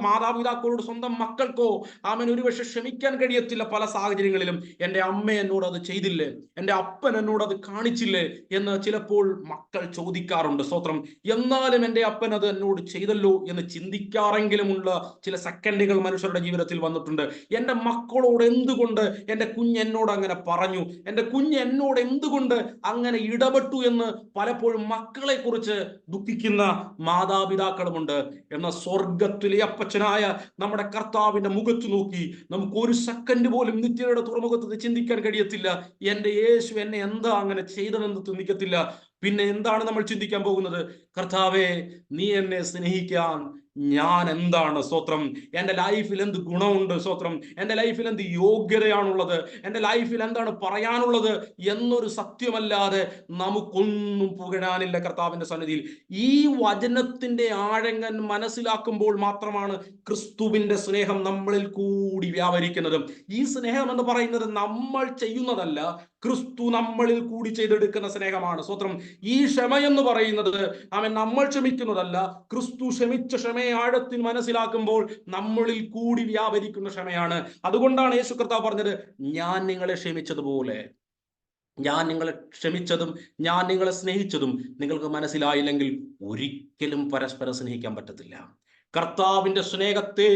മാതാപിതാക്കളോട് സ്വന്തം മക്കൾക്കോ ആമേൻ ഒരുപക്ഷെ ക്ഷമിക്കാൻ കഴിയത്തില്ല പല സാഹചര്യങ്ങളിലും. എൻ്റെ അമ്മ എന്നോട് അത് ചെയ്തില്ലേ, എൻ്റെ അപ്പൻ എന്നോട് അത് കാണിച്ചില്ലേ എന്ന് ചിലപ്പോൾ മക്കൾ ചോദിക്കാറുണ്ട്. സ്തോത്രം. എന്നാലും എൻ്റെ അപ്പൻ അത് എന്നോട് ചെയ്തല്ലോ എന്ന് ചിന്തിക്കാറെങ്കിലുമുള്ള ചില സെക്കൻഡുകൾ മനുഷ്യരുടെ ജീവിതത്തിൽ വന്നിട്ടുണ്ട്. എൻ്റെ മക്കളോട് എന്തുകൊണ്ട് എൻ്റെ കുഞ്ഞ് എന്നോട് അങ്ങനെ പറഞ്ഞു, എൻ്റെ കുഞ്ഞ് എന്നോട് എന്തുകൊണ്ട് അങ്ങനെ ഇടപെട്ടു എന്ന് പലപ്പോഴും മക്കളെ കുറിച്ച് ദുഃഖിക്കുന്ന മാതാപിതാക്കളുമുണ്ട്. എന്നാൽ സ്വർഗത്തിലെ അപ്പച്ചനായ നമ്മുടെ കർത്താവിന്റെ മുഖത്ത് നോക്കി നമുക്ക് ഒരു സെക്കൻഡ് പോലും നിത്യതയുടെ തുറമുഖത്ത് ചിന്തിക്കാൻ കഴിയത്തില്ല. എൻ്റെ യേശു എന്നെ എന്താ അങ്ങനെ ചെയ്തതെന്ന് ചിന്തിക്കത്തില്ല. പിന്നെ എന്താണ് നമ്മൾ ചിന്തിക്കാൻ പോകുന്നത്? കർത്താവേ, നീ എന്നെ സ്നേഹിക്കാൻ ഞാൻ എന്താണ്? സ്തോത്രം. എൻ്റെ ലൈഫിൽ എന്ത് ഗുണമുണ്ട്? സ്തോത്രം. എൻ്റെ ലൈഫിൽ എന്ത് യോഗ്യതയാണുള്ളത്? എൻ്റെ ലൈഫിൽ എന്താണ് പറയാനുള്ളത് എന്നൊരു സത്യമല്ലാതെ നമുക്കൊന്നും പുകഴാനില്ല കർത്താവിന്റെ സന്നിധിയിൽ. ഈ വചനത്തിന്റെ ആഴങ്ങൾ മനസ്സിലാക്കുമ്പോൾ മാത്രമാണ് ക്രിസ്തുവിന്റെ സ്നേഹം നമ്മളിൽ കൂടി വ്യാപരിക്കുന്നത്. ഈ സ്നേഹം എന്ന് പറയുന്നത് നമ്മൾ ചെയ്യുന്നതല്ല, ക്രിസ്തു നമ്മളിൽ കൂടി ചെയ്തെടുക്കുന്ന സ്നേഹമാണ്. സ്തോത്രം. ഈ ക്ഷമ എന്ന് പറയുന്നത് നമ്മൾ ക്ഷമിക്കുന്നതല്ല, ക്രിസ്തു ക്ഷമിച്ച ക്ഷമയെ ആഴത്തിൽ മനസ്സിലാക്കുമ്പോൾ നമ്മളിൽ കൂടി വ്യാപരിക്കുന്ന ക്ഷമയാണ്. അതുകൊണ്ടാണ് യേശു കർത്താവ് പറഞ്ഞത്, ഞാൻ നിങ്ങളെ ക്ഷമിച്ചതുപോലെ, ഞാൻ നിങ്ങളെ ക്ഷമിച്ചതും ഞാൻ നിങ്ങളെ സ്നേഹിച്ചതും നിങ്ങൾക്ക് മനസ്സിലായില്ലെങ്കിൽ ഒരിക്കലും പരസ്പരം സ്നേഹിക്കാൻ പറ്റത്തില്ല. കർത്താവിന്റെ സ്നേഹത്തെ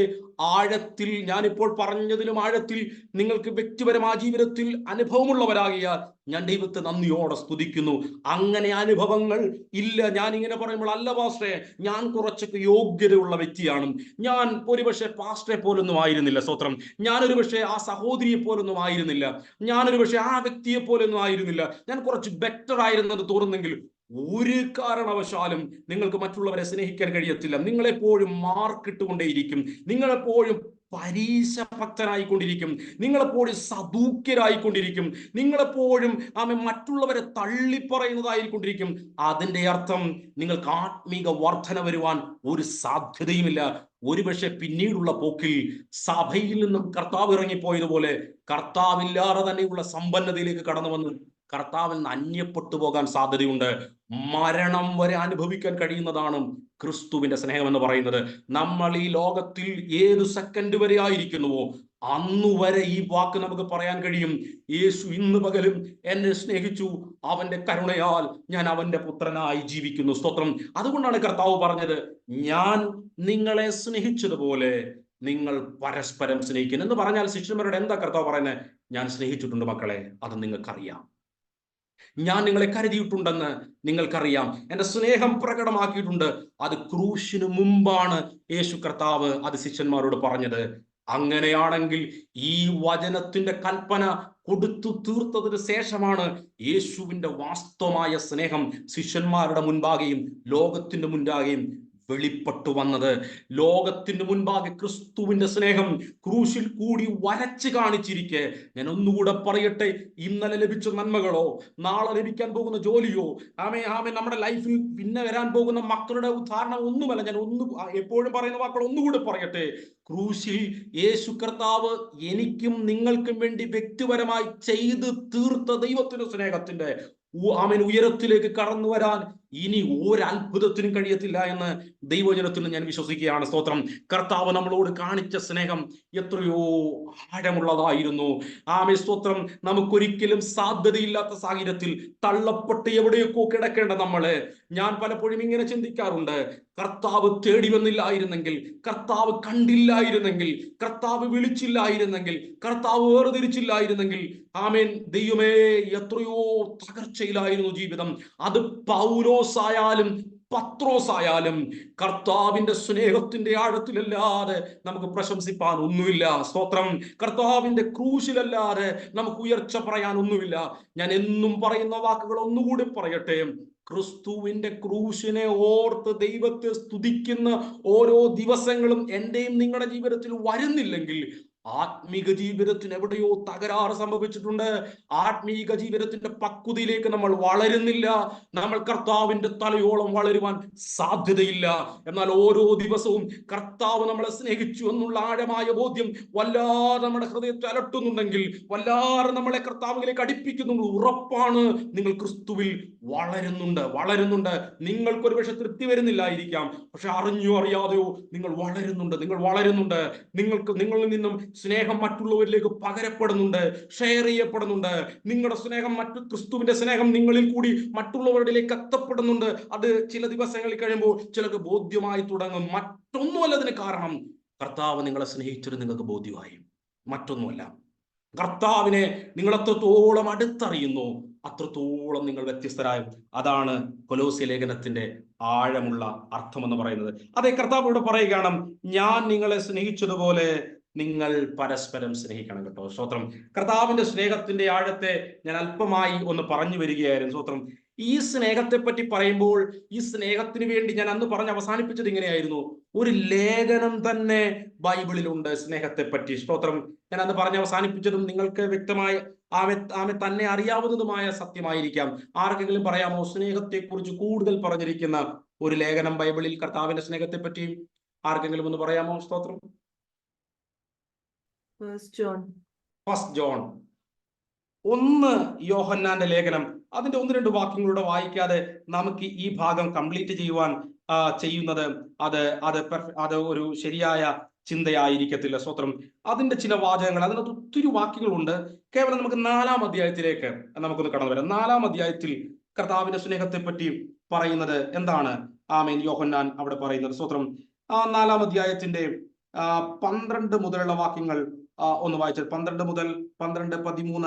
ആഴത്തിൽ, ഞാനിപ്പോൾ പറഞ്ഞതിലും ആഴത്തിൽ നിങ്ങൾക്ക് വ്യക്തിപരമായ ജീവിതത്തിൽ അനുഭവമുള്ളവരാകിയാൽ ഞാൻ ദൈവത്തെ നന്ദിയോടെ സ്തുതിക്കുന്നു. അങ്ങനെ അനുഭവങ്ങൾ ഇല്ല. ഞാൻ ഇങ്ങനെ പറയുമ്പോൾ, അല്ല പാസ്റ്ററെ, ഞാൻ കുറച്ചൊക്കെ യോഗ്യതയുള്ള വ്യക്തിയാണ്, ഞാൻ ഒരുപക്ഷെ പാസ്റ്ററെ പോലൊന്നും ആയിരുന്നില്ല. സ്തോത്രം. ഞാനൊരു പക്ഷേ ആ സഹോദരിയെ പോലൊന്നും ആയിരുന്നില്ല, ഞാനൊരു പക്ഷേ ആ വ്യക്തിയെ പോലൊന്നും ആയിരുന്നില്ല, ഞാൻ കുറച്ച് ബെറ്റർ ആയിരുന്നത് തോന്നുന്നെങ്കിൽ ഒരു കാരണവശാലും നിങ്ങൾക്ക് മറ്റുള്ളവരെ സ്നേഹിക്കാൻ കഴിയത്തില്ല. നിങ്ങളെപ്പോഴും മാർക്കിട്ടുകൊണ്ടേയിരിക്കും, നിങ്ങളെപ്പോഴും പരീക്ഷ ഭക്തരായിക്കൊണ്ടിരിക്കും, നിങ്ങളെപ്പോഴും സദൂക്യരായിക്കൊണ്ടിരിക്കും, നിങ്ങളെപ്പോഴും മറ്റുള്ളവരെ തള്ളിപ്പറയുന്നതായിക്കൊണ്ടിരിക്കും. അതിന്റെ അർത്ഥം നിങ്ങൾക്ക് ആത്മീക വർധന വരുവാൻ ഒരു സാധ്യതയുമില്ല. ഒരുപക്ഷെ പിന്നീടുള്ള പോക്കിൽ സഭയിൽ നിന്നും കർത്താവ് ഇറങ്ങിപ്പോയതുപോലെ കർത്താവില്ലാതെ തന്നെയുള്ള സമ്പന്നതയിലേക്ക് കടന്നു വന്ന് കർത്താവിൽ നിന്ന് അന്യപ്പെട്ടു പോകാൻ സാധ്യതയുണ്ട്. മരണം വരെ അനുഭവിക്കാൻ കഴിയുന്നതാണ് ക്രിസ്തുവിന്റെ സ്നേഹം എന്ന് പറയുന്നത്. നമ്മൾ ഈ ലോകത്തിൽ ഏത് സെക്കൻഡ് വരെ ആയിരിക്കുന്നുവോ അന്നു വരെ ഈ വാക്ക് നമുക്ക് പറയാൻ കഴിയും, യേശു ഇന്ന് പകലും എന്നെ സ്നേഹിച്ചു, അവന്റെ കരുണയാൽ ഞാൻ അവന്റെ പുത്രനായി ജീവിക്കുന്നു. സ്തോത്രം. അതുകൊണ്ടാണ് കർത്താവ് പറഞ്ഞത്, ഞാൻ നിങ്ങളെ സ്നേഹിച്ചതുപോലെ നിങ്ങൾ പരസ്പരം സ്നേഹിക്കുന്നു എന്ന് പറഞ്ഞാൽ ശിഷ്യന്മാരോട് എന്താ കർത്താവ് പറയുന്നത്? ഞാൻ സ്നേഹിച്ചിട്ടുണ്ട് മക്കളെ, അത് നിങ്ങൾക്കറിയാം. ഞാൻ നിങ്ങളെ കരുതിയിട്ടുണ്ടെന്ന് നിങ്ങൾക്കറിയാം. എൻ്റെ സ്നേഹം പ്രകടമാക്കിയിട്ടുണ്ട്. അത് ക്രൂശിനു മുമ്പാണ് യേശു കർത്താവ് അത് ശിഷ്യന്മാരോട് പറഞ്ഞത്. അങ്ങനെയാണെങ്കിൽ ഈ വചനത്തിന്റെ കൽപ്പന കൊടുത്തു തീർത്തതിന് ശേഷമാണ് യേശുവിന്റെ വാസ്തവമായ സ്നേഹം ശിഷ്യന്മാരുടെ മുൻപാകെയും ലോകത്തിന്റെ മുൻപാകെയും വെളിപ്പെട്ടു വന്നത്. ലോകത്തിന് മുൻപാകെ ക്രിസ്തുവിന്റെ സ്നേഹം ക്രൂശിൽ കൂടി വരച്ച് കാണിച്ചിരിക്കെ, ഞാൻ ഒന്നുകൂടെ പറയട്ടെ, ഇന്നലെ ലഭിച്ച നന്മകളോ നാളെ ലഭിക്കാൻ പോകുന്ന ജോലിയോ നമ്മുടെ ലൈഫിൽ പിന്നെ വരാൻ പോകുന്ന മക്കളുടെ ഉദാഹരണം ഒന്നുമല്ല. ഞാൻ എപ്പോഴും പറയുന്ന വാക്കുകൾ ഒന്നുകൂടെ പറയട്ടെ. ക്രൂശിൽ യേശു കർത്താവ് എനിക്കും നിങ്ങൾക്കും വേണ്ടി വ്യക്തിപരമായി ചെയ്ത് തീർത്ത ദൈവത്തിന്റെ സ്നേഹത്തിന്റെ ഉയരത്തിലേക്ക് കടന്നു വരാൻ ഇനി ഒരത്ഭുതത്തിനും കഴിയത്തില്ല എന്ന് ദൈവജനത്തിൽ ഞാൻ വിശ്വസിക്കുകയാണ്. സ്തോത്രം. കർത്താവ് നമ്മളോട് കാണിച്ച സ്നേഹം എത്രയോ ആഴമുള്ളതായിരുന്നു. സ്തോത്രം. നമുക്കൊരിക്കലും സാധ്യതയില്ലാത്ത സാഹചര്യത്തിൽ തള്ളപ്പെട്ട് എവിടെയൊക്കെ കിടക്കേണ്ട നമ്മള്, ഞാൻ പലപ്പോഴും ഇങ്ങനെ ചിന്തിക്കാറുണ്ട്, കർത്താവ് തേടി വന്നില്ലായിരുന്നെങ്കിൽ, കർത്താവ് കണ്ടില്ലായിരുന്നെങ്കിൽ, കർത്താവ് വിളിച്ചില്ലായിരുന്നെങ്കിൽ, കർത്താവ് വേർതിരിച്ചില്ലായിരുന്നെങ്കിൽ, ആമേൻ, ദൈവമേ, എത്രയോ തകർച്ചയിലായിരുന്നു ജീവിതം. അത് പൗലോസായാലും പത്രോസായാലും കർത്താവിന്റെ സ്നേഹത്തിന്റെ ആഴത്തിലല്ലാതെ നമുക്ക് പ്രശംസിപ്പാൻ ഒന്നുമില്ല. സ്തോത്രം. കർത്താവിന്റെ ക്രൂശിലല്ലാതെ നമുക്ക് ഉയർച്ച പറയാൻ ഒന്നുമില്ല. ഞാൻ എന്നും പറയുന്ന വാക്കുകൾ ഒന്നുകൂടി പറയട്ടെ. ക്രിസ്തുവിന്റെ ക്രൂശിനെ ഓർത്ത് ദൈവത്തെ സ്തുതിക്കുന്ന ഓരോ ദിവസങ്ങളും എന്റെയും നിങ്ങളുടെ ജീവിതത്തിൽ വരുന്നില്ലെങ്കിൽ ആത്മീക ജീവിതത്തിന് എവിടെയോ തകരാറ് സംഭവിച്ചിട്ടുണ്ട്. ആത്മീക ജീവിതത്തിന്റെ പക്വതയിലേക്ക് നമ്മൾ വളരുന്നില്ല. നമ്മൾ കർത്താവിന്റെ തലയോളം വളരുവാൻ സാധ്യതയില്ല. എന്നാൽ ഓരോ ദിവസവും കർത്താവ് നമ്മളെ സ്നേഹിച്ചു എന്നുള്ള ആഴമായ ബോധ്യം വല്ലാതെ നമ്മുടെ ഹൃദയത്തെ അലട്ടുന്നുണ്ടെങ്കിൽ, വല്ലാതെ നമ്മളെ കർത്താവിലേക്ക് അടുപ്പിക്കുന്നുണ്ട്, ഉറപ്പാണ് നിങ്ങൾ ക്രിസ്തുവിൽ വളരുന്നുണ്ട്. നിങ്ങൾക്കൊരു പക്ഷെ തൃപ്തി വരുന്നില്ലായിരിക്കാം, പക്ഷെ അറിഞ്ഞോ അറിയാതെയോ നിങ്ങൾ വളരുന്നുണ്ട്. നിങ്ങളിൽ നിന്നും സ്നേഹം മറ്റുള്ളവരിലേക്ക് പകരപ്പെടുന്നുണ്ട്, ഷെയർ ചെയ്യപ്പെടുന്നുണ്ട്. നിങ്ങളുടെ സ്നേഹം ക്രിസ്തുവിന്റെ സ്നേഹം നിങ്ങളിൽ കൂടി മറ്റുള്ളവരിലേക്ക് എത്തപ്പെടുന്നുണ്ട്. അത് ചില ദിവസങ്ങളിൽ കഴിയുമ്പോൾ ചിലർക്ക് ബോധ്യമായി തുടങ്ങും. മറ്റൊന്നുമല്ല അതിന് കാരണം, കർത്താവ് നിങ്ങളെ സ്നേഹിച്ചത് നിങ്ങൾക്ക് ബോധ്യമായി, മറ്റൊന്നുമല്ല. കർത്താവിനെ നിങ്ങൾ എത്രത്തോളം അടുത്തറിയുന്നു, അത്രത്തോളം നിങ്ങൾ വ്യത്യസ്തരായും. അതാണ് കൊലോസ്യ ലേഖനത്തിന്റെ ആഴമുള്ള അർത്ഥം എന്ന് പറയുന്നത്. അതേ, കർത്താവ് ഇവിടെ പറയുകയാണ്, ഞാൻ നിങ്ങളെ സ്നേഹിച്ചതുപോലെ നിങ്ങൾ പരസ്പരം സ്നേഹിക്കണം. കേട്ടോ, സ്തോത്രം. കർത്താവിന്റെ സ്നേഹത്തിന്റെ ആഴത്തെ ഞാൻ അല്പമായി ഒന്ന് പറഞ്ഞു വരികയായിരുന്നു. സ്തോത്രം. ഈ സ്നേഹത്തെ പറ്റി പറയുമ്പോൾ, ഈ സ്നേഹത്തിന് വേണ്ടി ഞാൻ അന്ന് പറഞ്ഞ് അവസാനിപ്പിച്ചത് ഇങ്ങനെയായിരുന്നു. ഒരു ലേഖനം തന്നെ ബൈബിളിലുണ്ട് സ്നേഹത്തെ പറ്റി. സ്തോത്രം. ഞാൻ അന്ന് പറഞ്ഞ് അവസാനിപ്പിച്ചതും നിങ്ങൾക്ക് വ്യക്തമായി ആമെ തന്നെ അറിയാവുന്നതുമായ സത്യമായിരിക്കാം. ആർക്കെങ്കിലും പറയാമോ സ്നേഹത്തെ കുറിച്ച് കൂടുതൽ പറഞ്ഞിരിക്കുന്ന ഒരു ലേഖനം ബൈബിളിൽ കർത്താവിന്റെ സ്നേഹത്തെ പറ്റി? ആർക്കെങ്കിലും ഒന്ന് പറയാമോ? സ്തോത്രം. First John. 1 യോഹന്നാന്റെ ലേഖനം, അതിന്റെ 1-2 വാക്യങ്ങളുടെ വായിക്കാതെ നമുക്ക് ഈ ഭാഗം കംപ്ലീറ്റ് ചെയ്യുന്നത് അത് ഒരു ശരിയായ ചിന്തയായിരിക്കത്തില്ല. സ്തോത്രം. അതിന്റെ ചില വാചകങ്ങൾ, അതിനകത്ത് ഒത്തിരി വാക്യങ്ങളുണ്ട്. കേവലം നമുക്ക് 4-ാം അധ്യായത്തിലേക്ക് നമുക്കൊന്ന് കടന്നു വരാം. 4-ാം അധ്യായത്തിൽ കർത്താവിന്റെ സ്നേഹത്തെ പറ്റി പറയുന്നത് എന്താണ്? ആമേൻ. യോഹന്നാൻ അവിടെ പറയുന്നത്, സ്തോത്രം, 4-ാം അധ്യായത്തിന്റെ 12 മുതലുള്ള വാക്യങ്ങൾ ഒന്ന് വായിച്ചാൽ, 12 മുതൽ 12-13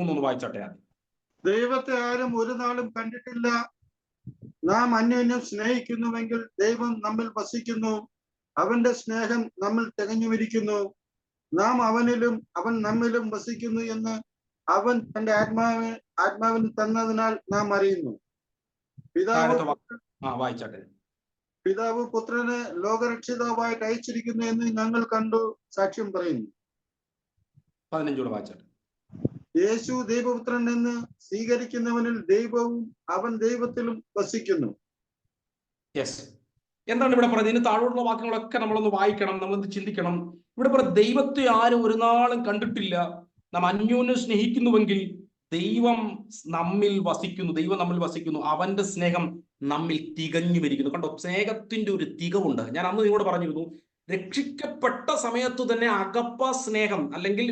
ഒന്ന് വായിച്ചാട്ടെ. ദൈവത്തെ ആരും ഒരു നാളും കണ്ടിട്ടില്ല. നാം അന്യോന്യം സ്നേഹിക്കുന്നുവെങ്കിൽ ദൈവം നമ്മിൽ വസിക്കുന്നു, അവന്റെ സ്നേഹം നമ്മിൽ തികഞ്ഞുമിരിക്കുന്നു. നാം അവനിലും അവൻ നമ്മിലും വസിക്കുന്നു എന്ന് അവൻ തന്റെ ആത്മാവിന് തന്നതിനാൽ നാം അറിയുന്നു. പിതാവ് പുത്രനെ ലോകരക്ഷിതാവായിട്ട് അയച്ചിരിക്കുന്നു എന്ന് ഞങ്ങൾ കണ്ടു സാക്ഷ്യം പറയുന്നു. 15 വായിച്ചാട്ടെ. യേശു ദൈവപുത്രൻ എന്ന് സ്വീകരിക്കുന്നവനിൽ ദൈവവും അവൻ ദൈവത്തിലും വസിക്കുന്നു. യെസ്. എന്താണ് ഇവിടെ പറയുന്നത്? ഇതിന് താഴോട്ടുള്ള വാക്യങ്ങളൊക്കെ നമ്മളൊന്ന് വായിക്കണം, നമ്മളൊന്ന് ചിന്തിക്കണം. ഇവിടെ പറയുന്നത് ദൈവത്തെ ആരും ഒരു നാളും കണ്ടിട്ടില്ല. നാം അന്യോന്യം സ്നേഹിക്കുന്നുവെങ്കിൽ ദൈവം നമ്മിൽ വസിക്കുന്നു, അവന്റെ സ്നേഹം നമ്മിൽ തികഞ്ഞു വരിക്കുന്നു. കണ്ടോ, സ്നേഹത്തിന്റെ ഒരു തികവുണ്ട്. ഞാൻ അന്ന് നിങ്ങളോട് പറഞ്ഞിരുന്നു, രക്ഷിക്കപ്പെട്ട സമയത്ത് തന്നെ അഗപ്പ സ്നേഹം, അല്ലെങ്കിൽ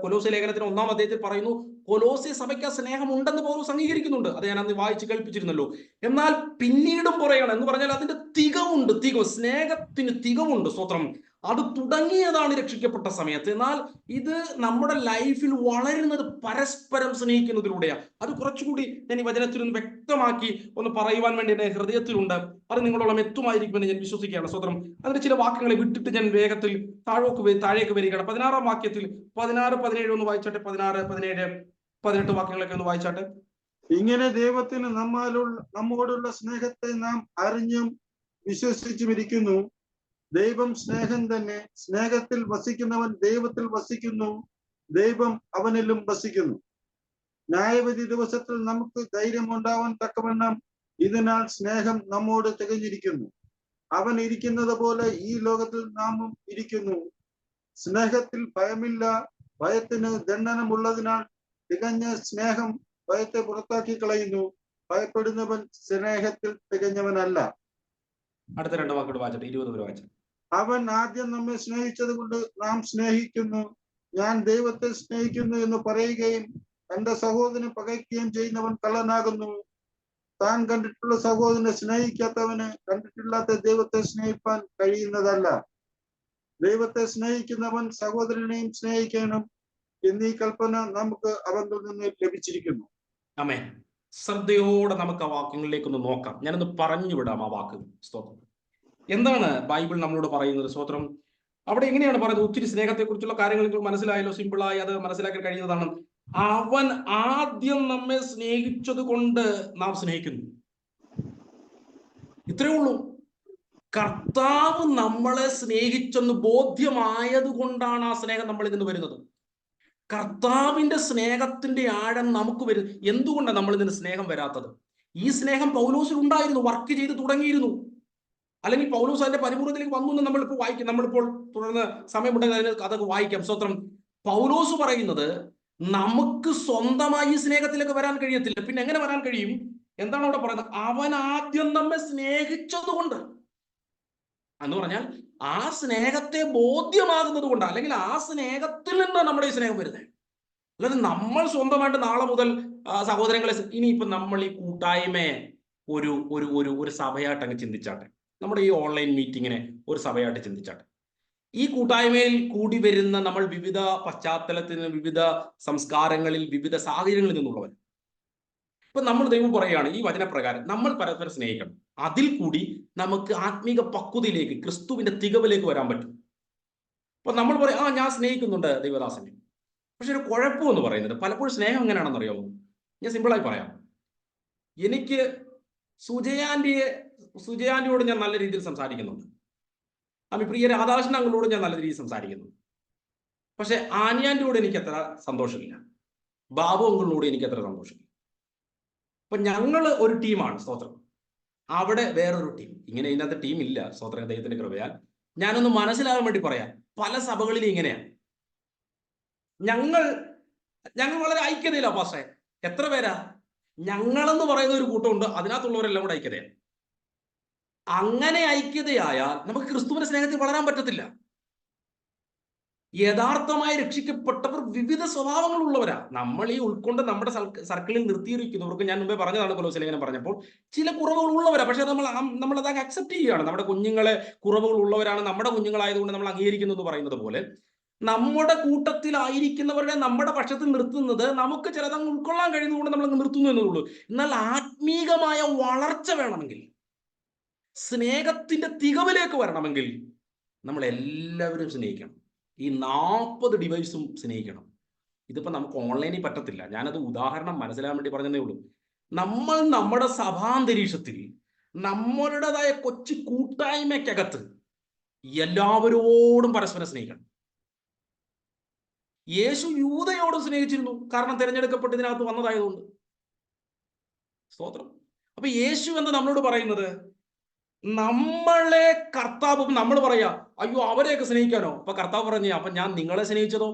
കൊലോസ്യ ലേഖനത്തിന് 1-ാം അധ്യായത്തിൽ പറയുന്നു, കൊലോസ്യ സഭയ്ക്ക് സ്നേഹം ഉണ്ടെന്ന് പൗലോസ് അംഗീകരിക്കുന്നുണ്ട്. അത് ഞാൻ അന്ന് വായിച്ച് കേൾപ്പിച്ചിരുന്നല്ലോ. എന്നാൽ പിന്നീടും പറയണം എന്ന് പറഞ്ഞാൽ അതിന്റെ തികവുണ്ട്. സ്നേഹത്തിന് തികവുണ്ട്. സ്തോത്രം. അത് തുടങ്ങിയതാണ് രക്ഷിക്കപ്പെട്ട സമയത്ത്. എന്നാൽ ഇത് നമ്മുടെ ലൈഫിൽ വളരുന്നത് പരസ്പരം സ്നേഹിക്കുന്നതിലൂടെയാണ്. അത് കുറച്ചുകൂടി ഞാൻ ഈ വചനത്തിൽ ഒന്ന് വ്യക്തമാക്കി ഒന്ന് പറയുവാൻ വേണ്ടി എന്റെ ഹൃദയത്തിലുണ്ട്. അത് നിങ്ങളോളം എത്തുമായിരിക്കുമെന്ന് ഞാൻ വിശ്വസിക്കുകയാണ്. സ്വതന്ത്രം. അതിന്റെ ചില വാക്യങ്ങളെ വിട്ടിട്ട് ഞാൻ വേഗത്തിൽ താഴേക്ക് വരികയാണ്. 16-ാം വാക്യത്തിൽ 16-17 ഒന്ന് വായിച്ചാട്ടെ. 16-17-18 വാക്യങ്ങളൊക്കെ ഒന്ന് വായിച്ചാട്ടെ. ഇങ്ങനെ ദൈവത്തിന് നമ്മോടുള്ള സ്നേഹത്തെ നാം അറിഞ്ഞും വിശ്വസിച്ചും ഇരിക്കുന്നു. ദൈവം സ്നേഹം തന്നെ. സ്നേഹത്തിൽ വസിക്കുന്നവൻ ദൈവത്തിൽ വസിക്കുന്നു, ദൈവം അവനിലും വസിക്കുന്നു. ന്യായവിധി ദിവസത്തിൽ നമുക്ക് ധൈര്യം ഉണ്ടാവാൻ തക്കവണ്ണം ഇതിനാൽ സ്നേഹം നമ്മോട് തികഞ്ഞിരിക്കുന്നു. അവൻ ഇരിക്കുന്നത് പോലെ ഈ ലോകത്തിൽ നാമും ഇരിക്കുന്നു. സ്നേഹത്തിൽ ഭയമില്ല. ഭയത്തിന് ദണ്ഡനമുള്ളതിനാൽ തികഞ്ഞ സ്നേഹം ഭയത്തെ പുറത്താക്കി കളയുന്നു. ഭയപ്പെടുന്നവൻ സ്നേഹത്തിൽ തികഞ്ഞവനല്ല. അടുത്ത 2 വാക്കുകൾ വായിച്ചട്ടെ. 20 വരെ വായിച്ചു. അവൻ ആദ്യം നമ്മെ സ്നേഹിച്ചത് കൊണ്ട് നാം സ്നേഹിക്കുന്നു. ഞാൻ ദൈവത്തെ സ്നേഹിക്കുന്നു എന്ന് പറയുകയും തന്റെ സഹോദരനെ പകയ്ക്കുകയും ചെയ്യുന്നവൻ കള്ളനാകുന്നു. താൻ കണ്ടിട്ടുള്ള സഹോദരനെ സ്നേഹിക്കാത്തവന് കണ്ടിട്ടില്ലാത്ത ദൈവത്തെ സ്നേഹിപ്പാൻ കഴിയുന്നതല്ല. ദൈവത്തെ സ്നേഹിക്കുന്നവൻ സഹോദരനെയും സ്നേഹിക്കണം എന്നീ കൽപ്പന നമുക്ക് അവങ്കിൽ നിന്ന് ലഭിച്ചിരിക്കുന്നു. ആമേൻ. ശ്രദ്ധയോടെ നമുക്ക് ആ വാക്യങ്ങളിലേക്ക് ഒന്ന് നോക്കാം. ഞാനൊന്ന് പറഞ്ഞു വിടാം ആ വാക്ക്. സ്തോത്രം. എന്താണ് ബൈബിൾ നമ്മളോട് പറയുന്നത്? സ്തോത്രം. അവിടെ എങ്ങനെയാണ് പറയുന്നത്? ഒത്തിരി സ്നേഹത്തെക്കുറിച്ചുള്ള കാര്യങ്ങൾ നിങ്ങൾക്ക് മനസ്സിലായല്ലോ. സിമ്പിളായി അത് മനസ്സിലാക്കാൻ കഴിയുന്നതാണ്. അവൻ ആദ്യം നമ്മെ സ്നേഹിച്ചത് കൊണ്ട് നാം സ്നേഹിക്കുന്നു. ഇത്രയേ ഉള്ളൂ. കർത്താവ് നമ്മളെ സ്നേഹിച്ചെന്ന് ബോധ്യമായത് കൊണ്ടാണ് ആ സ്നേഹം നമ്മളിൽ നിന്ന് വരുന്നത്. കർത്താവിന്റെ സ്നേഹത്തിന്റെ ആഴം നമുക്ക് വരും. എന്തുകൊണ്ടാണ് നമ്മളിൽ നിന്ന് സ്നേഹം വരാത്തത്? ഈ സ്നേഹം പൗലോസിൽ ഉണ്ടായിരുന്നു, വർക്ക് ചെയ്ത് തുടങ്ങിയിരുന്നു. അല്ലെങ്കിൽ പൗലോസ് അതിന്റെ പരിപൂർണത്തിലേക്ക് വന്നു എന്ന് നമ്മളിപ്പോൾ വായിക്കും. നമ്മളിപ്പോൾ തുടർന്ന് സമയമുണ്ടെങ്കിൽ അതൊക്കെ വായിക്കാം. സ്തോത്രം. പൗലോസ് പറയുന്നത് നമുക്ക് സ്വന്തമായി ഈ സ്നേഹത്തിലേക്ക് വരാൻ കഴിയത്തില്ല. പിന്നെ എങ്ങനെ വരാൻ കഴിയും? എന്താണ് അവിടെ പറയുന്നത്? അവൻ ആദ്യം നമ്മെ സ്നേഹിച്ചതുകൊണ്ട് എന്ന് പറഞ്ഞാൽ ആ സ്നേഹത്തെ ബോധ്യമാകുന്നത് കൊണ്ട്, അല്ലെങ്കിൽ ആ സ്നേഹത്തിൽ നിന്ന് നമ്മുടെ ഈ സ്നേഹം വരുന്നത്. അല്ലാതെ നമ്മൾ സ്വന്തമായിട്ട് നാളെ മുതൽ സഹോദരങ്ങളെ ഇനിയിപ്പം നമ്മൾ ഈ കൂട്ടായ്മയെ ഒരു ഒരു ഒരു ഒരു സഭയായിട്ട് അങ്ങ് ചിന്തിച്ചാട്ടെ. നമ്മുടെ ഈ ഓൺലൈൻ മീറ്റിങ്ങിനെ ഒരു സഭയായിട്ട് ചിന്തിച്ചാട്ടെ. ഈ കൂട്ടായ്മയിൽ കൂടി വരുന്ന നമ്മൾ വിവിധ പശ്ചാത്തലത്തിൽ നിന്ന്, വിവിധ സംസ്കാരങ്ങളിൽ, വിവിധ സാഹചര്യങ്ങളിൽ നിന്നുള്ളവർ. ഇപ്പൊ നമ്മൾ ദൈവം പറയുകയാണ് ഈ വചനപ്രകാരം നമ്മൾ പരസ്പരം സ്നേഹിക്കണം. അതിൽ കൂടി നമുക്ക് ആത്മീക പക്വതയിലേക്ക്, ക്രിസ്തുവിന്റെ തികവിലേക്ക് വരാൻ പറ്റും. അപ്പൊ നമ്മൾ പറയും ഞാൻ സ്നേഹിക്കുന്നുണ്ട് ദൈവദാസനെ. പക്ഷെ ഒരു കുഴപ്പമെന്ന് പറയുന്നത് പലപ്പോഴും സ്നേഹം എങ്ങനെയാണെന്ന് അറിയാമോ? ഞാൻ സിമ്പിളായി പറയാം. എനിക്ക് സുജയാന്റിയോട് ഞാൻ നല്ല രീതിയിൽ സംസാരിക്കുന്നുണ്ട്. പ്രിയ രാധാകൃഷ്ണൻ അങ്ങളോട് ഞാൻ നല്ല രീതിയിൽ സംസാരിക്കുന്നു. പക്ഷെ ആനിയാന്റിയോട് എനിക്ക് അത്ര സന്തോഷമില്ല. ബാബു അങ്കിളിനോട് എനിക്ക് അത്ര സന്തോഷമില്ല. അപ്പൊ ഞങ്ങൾ ഒരു ടീമാണ്. സ്തോത്രം. അവിടെ വേറൊരു ടീം. ഇങ്ങനെ ഇതിനകത്ത് ടീം ഇല്ല. സ്തോത്രം. ദൈവത്തിന്റെ കൃപയാൽ ഞാനൊന്ന് മനസ്സിലാകാൻ വേണ്ടി പറയാം. പല സഭകളിലും ഇങ്ങനെയാണ്. ഞങ്ങൾ വളരെ ഐക്യതയില്ല. പാസ്റ്റേ, എത്ര പേരാ? ഞങ്ങളെന്ന് പറയുന്ന ഒരു കൂട്ടമുണ്ട്, അതിനകത്തുള്ളവരെല്ലാം കൂടെ ഐക്യതയാണ്. അങ്ങനെ ഐക്യതയായാൽ നമുക്ക് ക്രിസ്തുവിന്റെ സ്നേഹത്തിൽ വളരാൻ പറ്റത്തില്ല. യഥാർത്ഥമായി രക്ഷിക്കപ്പെട്ടവർ വിവിധ സ്വഭാവങ്ങളുള്ളവരാ. നമ്മൾ ഈ ഉൾക്കൊണ്ട് നമ്മുടെ സർക്കിളിൽ നിർത്തിയിരിക്കുന്നവർക്ക് ഞാൻ മുമ്പേ പറഞ്ഞതാണ് കൊലോസ്യലേഖനം പറഞ്ഞപ്പോൾ ചില കുറവുകൾ ഉള്ളവരാ. പക്ഷെ നമ്മൾ അത് അക്സെപ്റ്റ് ചെയ്യുകയാണ്. നമ്മുടെ കുഞ്ഞുങ്ങളെ കുറവുകൾ ഉള്ളവരാണ്, നമ്മുടെ കുഞ്ഞുങ്ങളായതുകൊണ്ട് നമ്മൾ അംഗീകരിക്കുന്നു എന്ന് പറയുന്നത് പോലെ നമ്മുടെ കൂട്ടത്തിലായിരിക്കുന്നവരുടെ നമ്മുടെ പക്ഷത്തിൽ നിർത്തുന്നത് നമുക്ക് ചിലതങ്ങ് ഉൾക്കൊള്ളാൻ കഴിയുന്നതുകൊണ്ട് നമ്മൾ നിർത്തുന്നു എന്നുള്ളൂ. എന്നാൽ ആത്മീകമായ വളർച്ച വേണമെങ്കിൽ, സ്നേഹത്തിന്റെ തികവിലേക്ക് വരണമെങ്കിൽ നമ്മൾ എല്ലാവരും സ്നേഹിക്കണം. ഈ 40 ഡിവൈസും സ്നേഹിക്കണം. ഇതിപ്പോ നമുക്ക് ഓൺലൈനിൽ പറ്റത്തില്ല. ഞാനത് ഉദാഹരണം മനസ്സിലാകാൻ വേണ്ടി പറഞ്ഞതേ ഉള്ളൂ. നമ്മൾ നമ്മുടെ സഭാന്തരീക്ഷത്തിൽ നമ്മളുടേതായ കൊച്ചു കൂട്ടായ്മയ്ക്കകത്ത് എല്ലാവരോടും പരസ്പരം സ്നേഹിക്കണം. യേശു യൂദയോട് സ്നേഹിച്ചിരുന്നു, കാരണം തിരഞ്ഞെടുക്കപ്പെട്ടതിനകത്ത് വന്നതായതുകൊണ്ട്. സ്തോത്രം. അപ്പൊ യേശു എന്ന് നമ്മളോട് പറയുന്നത് നമ്മളെ കർത്താവ്, നമ്മൾ പറയാ അയ്യോ അവരെയൊക്കെ സ്നേഹിക്കാനോ? അപ്പൊ കർത്താവ് പറഞ്ഞ അപ്പൊ ഞാൻ നിങ്ങളെ സ്നേഹിച്ചതോ?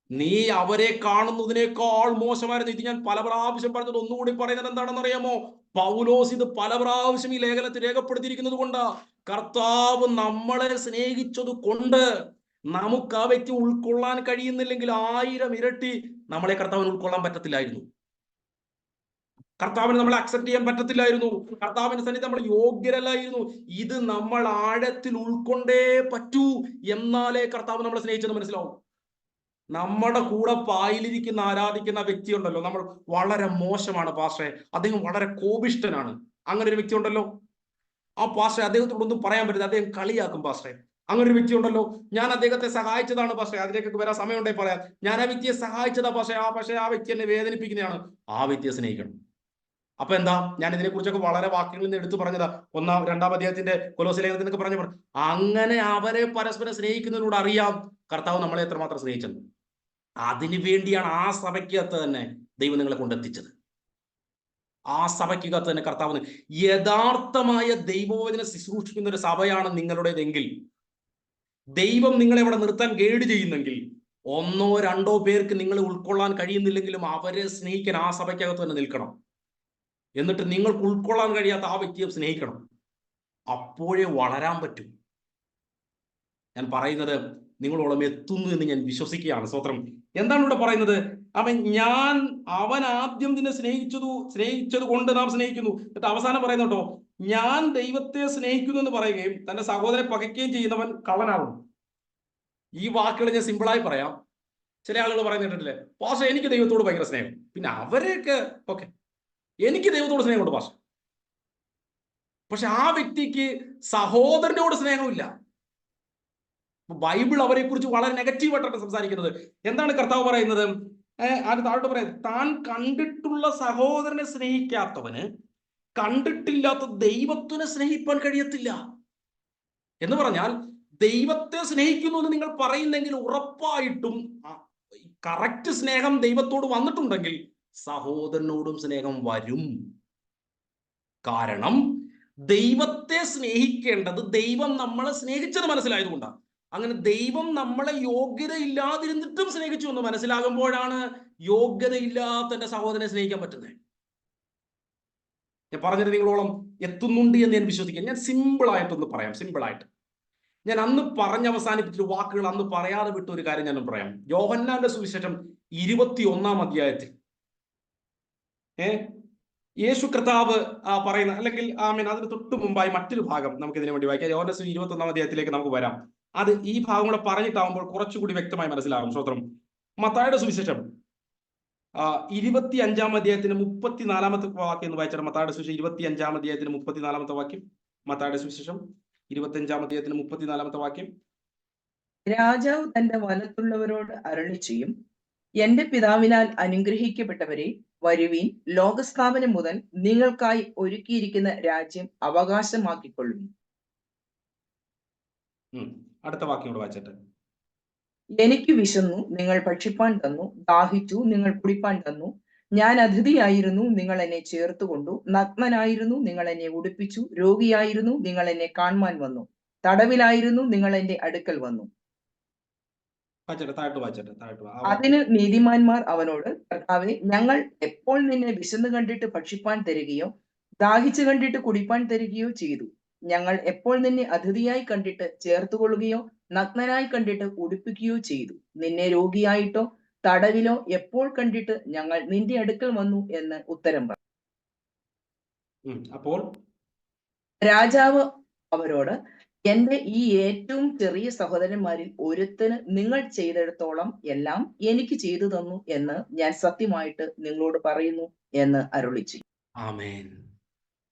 നീ അവരെ കാണുന്നതിനേക്കാൾ മോശമായിരുന്നു. ഇത് ഞാൻ പല പ്രാവശ്യം പറഞ്ഞത്. ഒന്നുകൂടി പറയുന്നത് എന്താണെന്ന് അറിയാമോ? പൗലോസ് ഇത് പല പ്രാവശ്യം ഈ ലേഖനത്തിൽ രേഖപ്പെടുത്തിയിരിക്കുന്നത് കൊണ്ട് കർത്താവ് നമ്മളെ സ്നേഹിച്ചത് കൊണ്ട് നമുക്ക് ആ വ്യക്തി ഉൾക്കൊള്ളാൻ കഴിയുന്നില്ലെങ്കിൽ 1000 ഇരട്ടി നമ്മളെ കർത്താവിന് ഉൾക്കൊള്ളാൻ പറ്റത്തില്ലായിരുന്നു. കർത്താവിന് നമ്മളെ അക്സെപ്റ്റ് ചെയ്യാൻ പറ്റത്തില്ലായിരുന്നു. കർത്താവിന്റെ സന്നിധി നമ്മൾ യോഗ്യരല്ലായിരുന്നു. ഇത് നമ്മൾ ആഴത്തിൽ ഉൾക്കൊണ്ടേ പറ്റൂ. എന്നാലേ കർത്താവ് നമ്മളെ സ്നേഹിച്ചെന്ന് മനസ്സിലാവും. നമ്മുടെ കൂടെ പായിലിരിക്കുന്ന ആരാധിക്കുന്ന വ്യക്തി ഉണ്ടല്ലോ, നമ്മൾ വളരെ മോശമാണ് പാസ്റ്റേ, അദ്ദേഹം വളരെ കോപിഷ്ഠനാണ്, അങ്ങനെ ഒരു വ്യക്തി ഉണ്ടല്ലോ. ആ പാസ്റ്റേ അദ്ദേഹത്തോടൊന്നും പറയാൻ പറ്റില്ല, അദ്ദേഹം കളിയാക്കും പാസ്റ്റേ. അങ്ങനെ ഒരു വ്യക്തി ഉണ്ടല്ലോ, ഞാൻ അദ്ദേഹത്തെ സഹായിച്ചതാണ് പാസ്റ്റേ, അതിലേക്കൊക്കെ വരാൻ സമയമുണ്ടെങ്കിൽ പറയാം. ഞാൻ ആ വ്യക്തിയെ സഹായിച്ചതാ പക്ഷേ ആ വ്യക്തി എന്നെ വേദനിപ്പിക്കുന്നതാണ്. ആ വ്യക്തിയെ സ്നേഹിക്കണം. അപ്പൊ എന്താ, ഞാൻ ഇതിനെക്കുറിച്ചൊക്കെ വളരെ വാക്യങ്ങളിൽ നിന്ന് എടുത്തു പറഞ്ഞതാ. 1-2 അധ്യായത്തിന്റെ കൊലോസ്യലേഖനത്തിൽ നിന്നൊക്കെ പറഞ്ഞു. അങ്ങനെ അവരെ പരസ്പരം സ്നേഹിക്കുന്നതിലൂടെ അറിയാം കർത്താവ് നമ്മളെ എത്രമാത്രം സ്നേഹിച്ചെന്ന്. അതിനു വേണ്ടിയാണ് ആ സഭയ്ക്കകത്ത് തന്നെ ദൈവം നിങ്ങളെ കൊണ്ടെത്തിച്ചത്. ആ സഭയ്ക്കകത്ത് തന്നെ കർത്താവ്, യഥാർത്ഥമായ ദൈവവചനം ശുശ്രൂഷിക്കുന്ന ഒരു സഭയാണ് നിങ്ങളുടേതെങ്കിൽ, ദൈവം നിങ്ങളെ ഇവിടെ നിർത്താൻ ഗൈഡ് ചെയ്യുന്നെങ്കിൽ, 1-2 പേർക്ക് നിങ്ങളെ ഉൾക്കൊള്ളാൻ കഴിയുന്നില്ലെങ്കിലും അവരെ സ്നേഹിക്കാൻ ആ സഭയ്ക്കകത്ത് തന്നെ നിൽക്കണം. എന്നിട്ട് നിങ്ങൾക്ക് ഉൾക്കൊള്ളാൻ കഴിയാത്ത ആ വ്യക്തിയെ സ്നേഹിക്കണം. അപ്പോഴേ വളരാൻ പറ്റും. ഞാൻ പറയുന്നത് നിങ്ങളോളം എത്തുന്നു എന്ന് ഞാൻ വിശ്വസിക്കുകയാണ്. സ്തോത്രം. എന്താണ് ഇവിടെ പറയുന്നത്? അവൻ ആദ്യം നിന്നെ സ്നേഹിച്ചത് കൊണ്ട് നാം സ്നേഹിക്കുന്നു. എന്നിട്ട് അവസാനം പറയുന്നുണ്ടോ, ഞാൻ ദൈവത്തെ സ്നേഹിക്കുന്നു എന്ന് പറയുകയും തന്റെ സഹോദരനെ പകയ്ക്കുകയും ചെയ്യുന്നവൻ കള്ളനാകും. ഈ വാക്കുകൾ ഞാൻ സിമ്പിളായി പറയാം. ചില ആളുകൾ പറയുന്നിട്ടില്ലേ, പാഷ എനിക്ക് ദൈവത്തോട് ഭയങ്കര സ്നേഹം. പിന്നെ അവരെയൊക്കെ ഓക്കെ, എനിക്ക് ദൈവത്തോട് സ്നേഹമുണ്ട് പാഷ, പക്ഷെ ആ വ്യക്തിക്ക് സഹോദരനോട് സ്നേഹമില്ല. ബൈബിൾ അവരെ കുറിച്ച് വളരെ നെഗറ്റീവായിട്ടാണ് സംസാരിക്കുന്നത്. എന്താണ് കർത്താവ് പറയുന്നത്? അത് താഴോട്ട് പറയാം, താൻ കണ്ടിട്ടുള്ള സഹോദരനെ സ്നേഹിക്കാത്തവന് കണ്ടിട്ടില്ലാത്ത ദൈവത്തിനെ സ്നേഹിപ്പാൻ കഴിയത്തില്ല. എന്ന് പറഞ്ഞാൽ ദൈവത്തെ സ്നേഹിക്കുന്നു എന്ന് നിങ്ങൾ പറയുന്നെങ്കിൽ ഉറപ്പായിട്ടും കറക്റ്റ് സ്നേഹം ദൈവത്തോട് വന്നിട്ടുണ്ടെങ്കിൽ സഹോദരനോടും സ്നേഹം വരും. കാരണം ദൈവത്തെ സ്നേഹിക്കേണ്ടത് ദൈവം നമ്മളെ സ്നേഹിച്ചത് മനസ്സിലായതുകൊണ്ടാണ്. അങ്ങനെ ദൈവം നമ്മളെ യോഗ്യതയില്ലാതിരുന്നിട്ടും സ്നേഹിച്ചു എന്ന് മനസ്സിലാകുമ്പോഴാണ് യോഗ്യതയില്ലാത്ത എന്റെ സഹോദരനെ സ്നേഹിക്കാൻ പറ്റുന്നത്. ഞാൻ പറഞ്ഞത് നിങ്ങളോളം എത്തുന്നുണ്ട് എന്ന് ഞാൻ വിശ്വസിക്കാം. ഞാൻ സിമ്പിളായിട്ടൊന്ന് പറയാം. സിമ്പിളായിട്ട് ഞാൻ അന്ന് അവസാനിപ്പിച്ച വാക്കുകൾ അന്ന് പറയാതെ വിട്ട ഒരു കാര്യം ഞാനും പറയാം. യോഹന്നാന്റെ സുവിശേഷം 21-ാം അധ്യായത്തിൽ യേശു കർത്താവ് പറയുന്ന, അല്ലെങ്കിൽ അതിന് തൊട്ട് മുമ്പായി മറ്റൊരു ഭാഗം നമുക്ക് ഇതിനു വേണ്ടി വായിക്കാം. യോഹന്നാന്റെ 21-ാം അധ്യായത്തിലേക്ക് നമുക്ക് വരാം. അത് ഈ ഭാഗം കൂടെ പറഞ്ഞിട്ടാവുമ്പോൾ കുറച്ചുകൂടി വ്യക്തമായി മനസ്സിലാകും. സ്തോത്രം. മത്തായിയുടെ സുവിശേഷം 25-ാം അധ്യായത്തിന് 34-ാമത്തെ വാക്യം എന്ന് വായിച്ചാൽ, മത്തായിയുടെ സുവിശേഷം 25-ാം അധ്യായത്തിന് 34-ാമത്തെ വാക്യം. മത്തായിയുടെ സുവിശേഷം 25-ാം അധ്യായത്തിന് 34-ാമത്തെ വാക്യം. രാജാവ് തന്റെ വലത്തുള്ളവരോട് അരുളി ചെയ്യും, എന്റെ പിതാവിനാൽ അനുഗ്രഹിക്കപ്പെട്ടവരെ, വരുവീൻ, ലോകസ്ഥാപനം മുതൽ നിങ്ങൾക്കായി ഒരുക്കിയിരിക്കുന്ന രാജ്യം അവകാശമാക്കിക്കൊള്ളും. അടുത്ത വാക്യം കൂടെ വായിച്ചിട്ട്. എനിക്ക് വിശന്നു, നിങ്ങൾ ഭക്ഷിപ്പാൻ തന്നു, ദാഹിച്ചു, നിങ്ങൾ കുടിപ്പാൻ തന്നു, ഞാൻ അതിഥിയായിരുന്നു, നിങ്ങൾ എന്നെ ചേർത്തുകൊണ്ടു, നഗ്നനായിരുന്നു, നിങ്ങൾ എന്നെ ഉടുപ്പിച്ചു, രോഗിയായിരുന്നു, നിങ്ങൾ എന്നെ കാണുവാൻ വന്നു, തടവിലായിരുന്നു, നിങ്ങൾ എന്റെ അടുക്കൽ വന്നു. അതിന് നീതിമാന്മാർ അവനോട്, കർത്താവേ, ഞങ്ങൾ എപ്പോൾ നിന്നെ വിശന്ന് കണ്ടിട്ട് ഭക്ഷിപ്പാൻ തരികയോ ദാഹിച്ചു കണ്ടിട്ട് കുടിപ്പാൻ തരികയോ ചെയ്തു? ഞങ്ങൾ എപ്പോൾ നിന്നെ അതിഥിയായി കണ്ടിട്ട് ചേർത്തുകൊള്ളുകയോ നഗ്നനായി കണ്ടിട്ട് ഉടുപ്പിക്കുകയോ ചെയ്തു? നിന്നെ രോഗിയായിട്ടോ തടവിലോ എപ്പോൾ കണ്ടിട്ട് ഞങ്ങൾ നിന്റെ അടുക്കൽ വന്നു എന്ന് ഉത്തരം പറഞ്ഞു. അപ്പോൾ രാജാവ് അവരോട്, എന്റെ ഈ ഏറ്റവും ചെറിയ സഹോദരന്മാരിൽ ഒരുത്തന് നിങ്ങൾ ചെയ്തെടുത്തോളം എല്ലാം എനിക്ക് ചെയ്തു തന്നു എന്ന് ഞാൻ സത്യമായിട്ട് നിങ്ങളോട് പറയുന്നു എന്ന് അരുളി ചെയ്തു. ആമേൻ.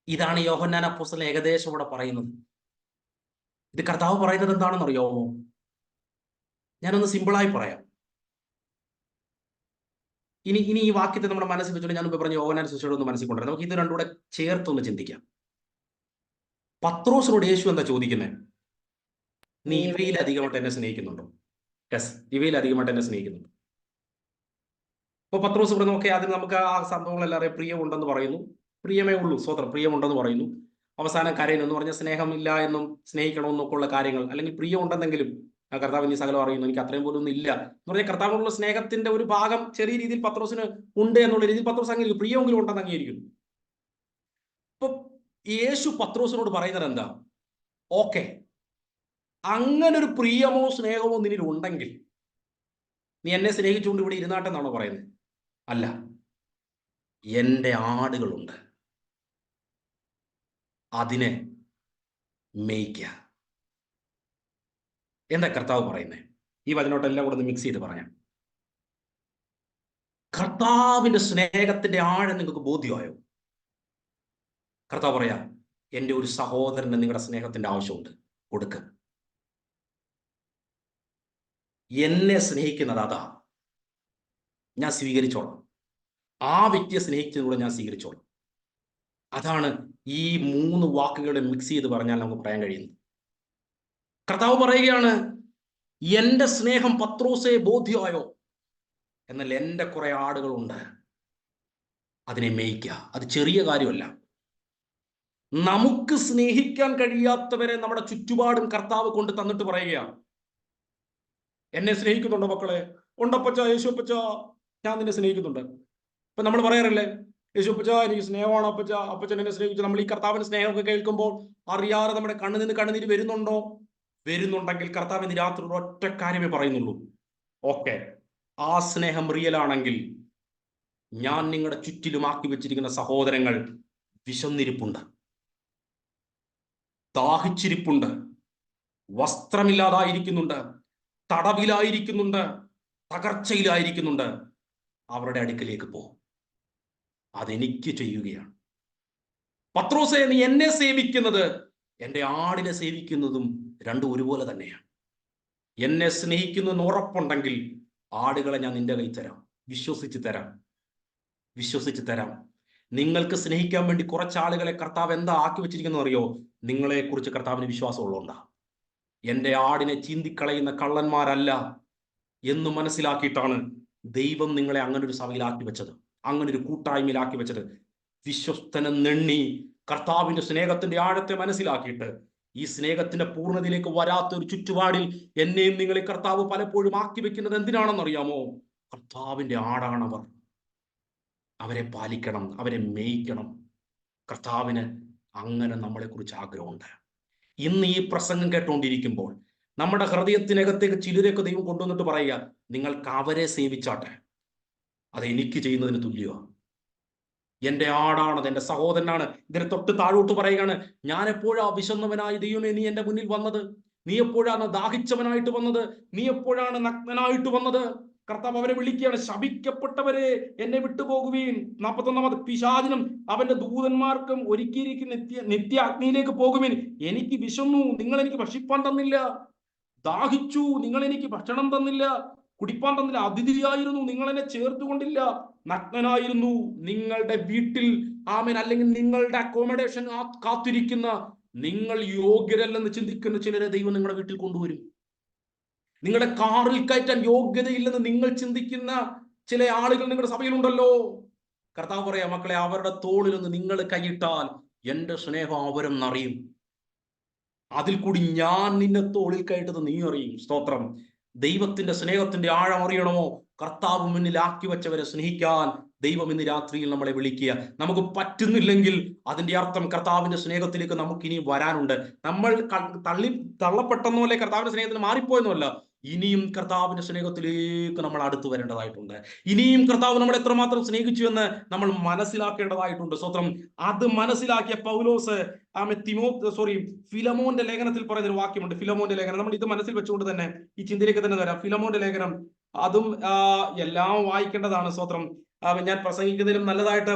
ഇതാണ് യോഹന്നാൻ അപ്പോസ്തലൻ ഏകദേശം ഇവിടെ പറയുന്നത്. ഇത് കർത്താവ് പറയുന്നത് എന്താണെന്ന് അറിയാമോ? ഞാനൊന്ന് സിമ്പിളായി പറയാം. ഇനി ഈ വാക്യത്തെ നമ്മുടെ മനസ്സിൽ വെച്ചുകൊണ്ട് ഞാൻ പറഞ്ഞ യോഹന്നാൻ സുവിശേഷം ഒന്ന് മനസ്സിൽ കൊണ്ടുവരാം. നമുക്ക് ഇത് രണ്ടും കൂടെ ചേർത്തൊന്ന് ചിന്തിക്കാം. പത്രോസിനോട് യേശു എന്താ ചോദിക്കുന്നത്? നീ ഇവയിലധികമായിട്ട് എന്നെ സ്നേഹിക്കുന്നുണ്ടോ? യെസ്, ഇവയിലധികമായിട്ട് എന്നെ സ്നേഹിക്കുന്നുണ്ടോ? അപ്പൊ പത്രോസ് ഇവിടെ നോക്കിയാൽ അതിന് നമുക്ക് ആ സംഭവങ്ങളെല്ലാം അറിയാം. പ്രിയമുണ്ടെന്ന് പറയുന്നു, പ്രിയമേ ഉള്ളൂ, സ്വതന്ത്രം പ്രിയമുണ്ടെന്ന് പറയുന്നു. അവസാനം കരയുന്നു പറഞ്ഞ സ്നേഹമില്ല എന്നും സ്നേഹിക്കണമെന്നൊക്കെ ഉള്ള കാര്യങ്ങൾ, അല്ലെങ്കിൽ പ്രിയമുണ്ടെന്നെങ്കിലും കർത്താവ് ഇനി സകലം അറിയുന്നു, എനിക്ക് അത്രയും പോലും ഒന്നും ഇല്ല എന്ന് പറഞ്ഞാൽ കർത്താവിനുള്ള സ്നേഹത്തിന്റെ ഒരു ഭാഗം ചെറിയ രീതിയിൽ പത്രോസിന് ഉണ്ട് എന്നുള്ള രീതിയിൽ പത്രോസ് അംഗീകരിക്കും. പ്രിയമെങ്കിലും ഉണ്ടെന്ന് അംഗീകരിക്കുന്നു. അപ്പൊ യേശു പത്രോസിനോട് പറയുന്നത് എന്താ? ഓക്കെ, അങ്ങനൊരു പ്രിയമോ സ്നേഹമോ നിന്നിൽ ഉണ്ടെങ്കിൽ നീ എന്നെ സ്നേഹിച്ചുകൊണ്ട് ഇവിടെ ഇരുന്നാട്ടെന്നാണോ പറയുന്നത്? അല്ല, എൻ്റെ ആടുകളുണ്ട്, അതിനെ മേയ്ക്ക. എന്താ കർത്താവ് പറയുന്നത്? ഈ വചനോട്ടെല്ലാം കൂടെ ഒന്ന് മിക്സ് ചെയ്ത് പറയാം. കർത്താവിന്റെ സ്നേഹത്തിന്റെ ആഴം നിങ്ങൾക്ക് ബോധ്യമായോ? കർത്താവ് പറയാ, എൻ്റെ ഒരു സഹോദരന് നിങ്ങളുടെ സ്നേഹത്തിന്റെ ആവശ്യമുണ്ട്, കൊടുക്കുക. എന്നെ സ്നേഹിക്കുന്നത് അതാ, ഞാൻ സ്വീകരിച്ചോളാം. ആ വ്യക്തിയെ സ്നേഹിച്ചതിലൂടെ ഞാൻ സ്വീകരിച്ചോളാം. അതാണ് ഈ 3 വാക്കുകളെ മിക്സ് ചെയ്ത് പറഞ്ഞാൽ നമുക്ക് പറയാൻ കഴിയുന്നത്. കർത്താവ് പറയുകയാണ്, എൻ്റെ സ്നേഹം പത്രോസെ ബോധ്യമായോ? എന്നാൽ എൻ്റെ കുറെ ആടുകളുണ്ട്, അതിനെ മേയ്ക്കുക. അത് ചെറിയ കാര്യമല്ല. നമുക്ക് സ്നേഹിക്കാൻ കഴിയാത്തവരെ നമ്മുടെ ചുറ്റുപാടും കർത്താവ് കൊണ്ട് തന്നിട്ട് പറയുകയാണ്, എന്നെ സ്നേഹിക്കുന്നുണ്ടോ മക്കളെ? ഉണ്ടപ്പച്ച, യേശുപ്പച്ച, ഞാൻ നിന്നെ സ്നേഹിക്കുന്നുണ്ട്. ഇപ്പൊ നമ്മൾ പറയാറില്ലേ, യേശുപ്പച്ച എനിക്ക് സ്നേഹമാണ് അപ്പച്ച, അപ്പച്ചൻ എന്നെ സ്നേഹിച്ചു. നമ്മൾ ഈ കർത്താവിന്റെ സ്നേഹമൊക്കെ കേൾക്കുമ്പോൾ അറിയാതെ നമ്മുടെ കണ്ണിൽ നിന്ന് കണ്ണുനീര് വരുന്നുണ്ടോ? വരുന്നുണ്ടെങ്കിൽ കർത്താവ് ഇന്ന് രാത്രി ഒറ്റ കാര്യമേ പറയുന്നുള്ളൂ. ഓക്കെ, ആ സ്നേഹം റിയലാണെങ്കിൽ ഞാൻ നിങ്ങളുടെ ചുറ്റിലും ആക്കി വെച്ചിരിക്കുന്ന സഹോദരങ്ങൾ വിശന്നിരിപ്പുണ്ട്, ദാഹിച്ചിരിപ്പുണ്ട്, വസ്ത്രമില്ലാതായിരിക്കുന്നുണ്ട്, തടവിലായിരിക്കുന്നുണ്ട്, തകർച്ചയിലായിരിക്കുന്നുണ്ട്. അവരുടെ അടുക്കലേക്ക് പോ. അതെനിക്ക് ചെയ്യുകയാണ്. പത്രോസേ, നീ എന്നെ സേവിക്കുന്നത് എൻ്റെ ആടിനെ സേവിക്കുന്നതും രണ്ടും ഒരുപോലെ തന്നെയാണ്. എന്നെ സ്നേഹിക്കുന്നു എന്ന് ഉറപ്പുണ്ടെങ്കിൽ ആടുകളെ ഞാൻ നിന്റെ കൈ തരാം, വിശ്വസിച്ച് തരാം. നിങ്ങൾക്ക് സ്നേഹിക്കാൻ വേണ്ടി കുറച്ച് ആളുകളെ കർത്താവ് എന്താ ആക്കി വെച്ചിരിക്കുന്നു അറിയോ? നിങ്ങളെ കുറിച്ച് കർത്താവിന് വിശ്വാസമുള്ളതുകൊണ്ടാ. എൻ്റെ ആടിനെ ചീന്തിക്കളയുന്ന കള്ളന്മാരല്ല എന്ന് മനസ്സിലാക്കിയിട്ടാണ് ദൈവം നിങ്ങളെ അങ്ങനെ ഒരു സഭയിലാക്കി വെച്ചത്, അങ്ങനെ ഒരു കൂട്ടായ്മയിലാക്കി വെച്ചത്. വിശ്വസ്തനെന്നെണ്ണി കർത്താവിന്റെ സ്നേഹത്തിന്റെ ആഴത്തെ മനസ്സിലാക്കിയിട്ട് ഈ സ്നേഹത്തിന്റെ പൂർണ്ണതയിലേക്ക് വരാത്ത ഒരു ചുറ്റുപാടിൽ എന്നെയും നിങ്ങളെ കർത്താവ് പലപ്പോഴും ആക്കി വെക്കുന്നത് എന്തിനാണെന്നറിയാമോ? കർത്താവിന്റെ ആടാണവർ. അവരെ പാലിക്കണം, അവരെ മേയിക്കണം. കർത്താവിന് അങ്ങനെ നമ്മളെ കുറിച്ച് ആഗ്രഹമുണ്ട്. ഇന്ന് ഈ പ്രസംഗം കേട്ടുകൊണ്ടിരിക്കുമ്പോൾ നമ്മുടെ ഹൃദയത്തിനകത്തേക്ക് ചിലരൊക്കെ ദൈവം കൊണ്ടുവന്നിട്ട് പറയുക, നിങ്ങൾക്ക് അവരെ സേവിച്ചാട്ടെ, അത് എനിക്ക് ചെയ്യുന്നതിന് തുല്യമാണ്. എൻ്റെ ആടാണത്, എൻ്റെ സഹോദരനാണ്. ഇതിന് തൊട്ട് താഴോട്ട് പറയുകയാണ്, ഞാൻ എപ്പോഴാ വിശന്നവനായി ദൈവമേ നീ എൻ്റെ മുന്നിൽ വന്നത്? നീ എപ്പോഴാണ് ദാഹിച്ചവനായിട്ട് വന്നത്? നീ എപ്പോഴാണ് നഗ്നനായിട്ട് വന്നത്? കർത്താവ് അവരെ വിളിക്കുകയാണ്, ശപിക്കപ്പെട്ടവരെ എന്നെ വിട്ടുപോകുവീൻ. 41 പിശാചിനും അവന്റെ ദൂതന്മാർക്കും ഒരുക്കിയിരിക്കുന്ന നിത്യ അഗ്നിയിലേക്ക് പോകുവിൻ. എനിക്ക് വിശന്നു, നിങ്ങൾ എനിക്ക് ഭക്ഷിപ്പാൻ തന്നില്ല. ദാഹിച്ചു, നിങ്ങൾ എനിക്ക് ഭക്ഷണം തന്നില്ല. കുടിപ്പാൻ തന്നില്ല. അതിഥിയായിരുന്നു, നിങ്ങൾ എന്നെ ചേർത്തുകൊണ്ടില്ല. നഗ്നനായിരുന്നു, നിങ്ങളുടെ വീട്ടിൽ ആമേൻ അല്ലെങ്കിൽ നിങ്ങളുടെ അക്കോമഡേഷൻ കാത്തിരിക്കുന്ന നിങ്ങൾ യോഗ്യരല്ലെന്ന് ചിന്തിക്കുന്ന ചിലരെ ദൈവം നിങ്ങളുടെ വീട്ടിൽ കൊണ്ടുവരും. നിങ്ങളുടെ കാറിൽ കയറ്റാൻ യോഗ്യതയില്ലെന്ന് നിങ്ങൾ ചിന്തിക്കുന്ന ചില ആളുകൾ നിങ്ങളുടെ സഭയിലുണ്ടല്ലോ. കർത്താവ് പറയാ, മക്കളെ, അവരുടെ തോളിലൊന്ന് നിങ്ങൾ കൈയിട്ടാൽ എൻ്റെ സ്നേഹം അവരും അറിയും. അതിൽ കൂടി ഞാൻ നിന്നെ തോളിൽ കയറ്റത് നീ അറിയും. സ്തോത്രം. ദൈവത്തിന്റെ സ്നേഹത്തിന്റെ ആഴം അറിയണമോ? കർത്താവ് മുന്നിലാക്കി വെച്ചവരെ സ്നേഹിക്കാൻ ദൈവം ഇന്ന് രാത്രിയിൽ നമ്മളെ വിളിക്കുക. നമുക്ക് പറ്റുന്നില്ലെങ്കിൽ അതിന്റെ അർത്ഥം കർത്താവിന്റെ സ്നേഹത്തിലേക്ക് നമുക്ക് ഇനി വരാനുണ്ട്. നമ്മൾ തള്ളപ്പെട്ടെന്നോ കർത്താവിന്റെ സ്നേഹത്തിന് മാറിപ്പോയെന്നല്ല, ഇനിയും കർത്താവിന്റെ സ്നേഹത്തിലേക്ക് നമ്മൾ അടുത്തു വരേണ്ടതായിട്ടുണ്ട്. ഇനിയും കർത്താവ് നമ്മളെ എത്രമാത്രം സ്നേഹിച്ചു എന്ന് നമ്മൾ മനസ്സിലാക്കേണ്ടതായിട്ടുണ്ട്. സ്വത്രം. അത് മനസ്സിലാക്കിയ പൗലോസ് ഫിലമോന്റെ ലേഖനത്തിൽ പറയുന്ന ഒരു വാക്യമുണ്ട്. ഫിലമോന്റെ ലേഖനം, നമ്മൾ ഇത് മനസ്സിൽ വെച്ചുകൊണ്ട് തന്നെ ഈ ചിന്തയിലേക്ക് തന്നെ വരാം. ഫിലമോന്റെ ലേഖനം, അതും എല്ലാം വായിക്കേണ്ടതാണ്. സ്വത്രം. ഞാൻ പ്രസംഗിക്കുന്നതിലും നല്ലതായിട്ട്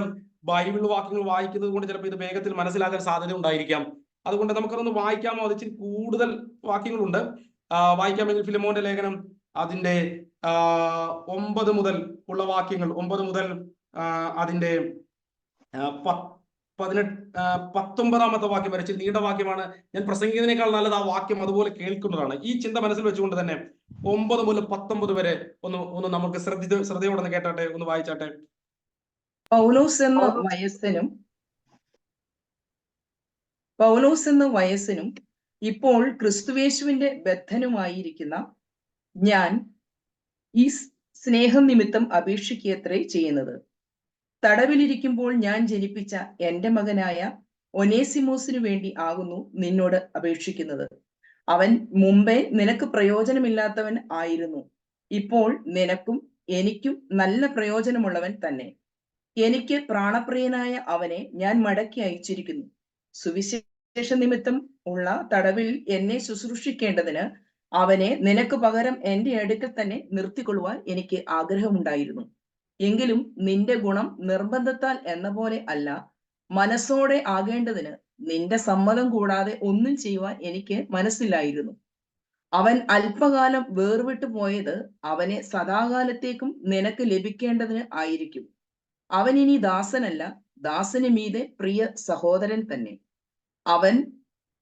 ബൈബിൾ വാക്യങ്ങൾ വായിക്കുന്നത് കൊണ്ട് ചിലപ്പോൾ ഇത് വേഗത്തിൽ മനസ്സിലാക്കാൻ സാധ്യത ഉണ്ടായിരിക്കാം. അതുകൊണ്ട് നമുക്കതൊന്ന് വായിക്കാമോ? അത് ഇച്ചിരി കൂടുതൽ വാക്യങ്ങളുണ്ട്, വായിക്കാമെങ്കിൽ. ഫിലമോന്റെ ലേഖനം അതിന്റെ 9 മുതൽ ഉള്ള വാക്യങ്ങൾ, 9 മുതൽ അതിന്റെ 19 വാക്യം വരെ. നീണ്ട വാക്യമാണ്. ഞാൻ പ്രസംഗിക്കുന്നതിനേക്കാൾ നല്ലത് ആ വാക്യം അതുപോലെ കേൾക്കുന്നതാണ്. ഈ ചിന്ത മനസ്സിൽ വെച്ചുകൊണ്ട് തന്നെ 9 മുതൽ 19 വരെ ഒന്ന് നമുക്ക് ശ്രദ്ധയോടെ കേട്ടാട്ടെ, ഒന്ന് വായിച്ചാട്ടെ. പൗലോസ് എന്ന വയസ്സനും ഇപ്പോൾ ക്രിസ്തുവേശുവിന്റെ ബദ്ധനുമായിരിക്കുന്ന ഞാൻ ഈ സ്നേഹം നിമിത്തം അപേക്ഷിക്കത്രേ ചെയ്യുന്നത്. തടവിലിരിക്കുമ്പോൾ ഞാൻ ജനിപ്പിച്ച എന്റെ മകനായ ഒനേസിമോസിനു വേണ്ടി ആകുന്നു നിന്നോട് അപേക്ഷിക്കുന്നത്. അവൻ മുമ്പേ നിനക്ക് പ്രയോജനമില്ലാത്തവൻ ആയിരുന്നു, ഇപ്പോൾ നിനക്കും എനിക്കും നല്ല പ്രയോജനമുള്ളവൻ തന്നെ. എനിക്ക് പ്രാണപ്രിയനായ അവനെ ഞാൻ മടക്കി അയച്ചിരിക്കുന്നു. സുവിശേഷ നിമിത്തം ഉള്ള തടവിൽ എന്നെ ശുശ്രൂഷിക്കേണ്ടതിന് അവനെ നിനക്ക് പകരം എന്റെ അടുക്കൽ തന്നെ നിർത്തിക്കൊള്ളുവാൻ എനിക്ക് ആഗ്രഹമുണ്ടായിരുന്നു. എങ്കിലും നിന്റെ ഗുണം നിർബന്ധത്താൽ എന്ന പോലെ അല്ല, മനസ്സോടെ ആകേണ്ടതിന് നിന്റെ സമ്മതം കൂടാതെ ഒന്നും ചെയ്യുവാൻ എനിക്ക് മനസ്സിലായിരുന്നു. അവൻ അല്പകാലം വേർവിട്ടു പോയത് അവനെ സദാകാലത്തേക്കും നിനക്ക് ലഭിക്കേണ്ടതിന് ആയിരിക്കും. അവൻ ഇനി ദാസനല്ല, ദാസന് മീതെ പ്രിയ സഹോദരൻ തന്നെ. അവൻ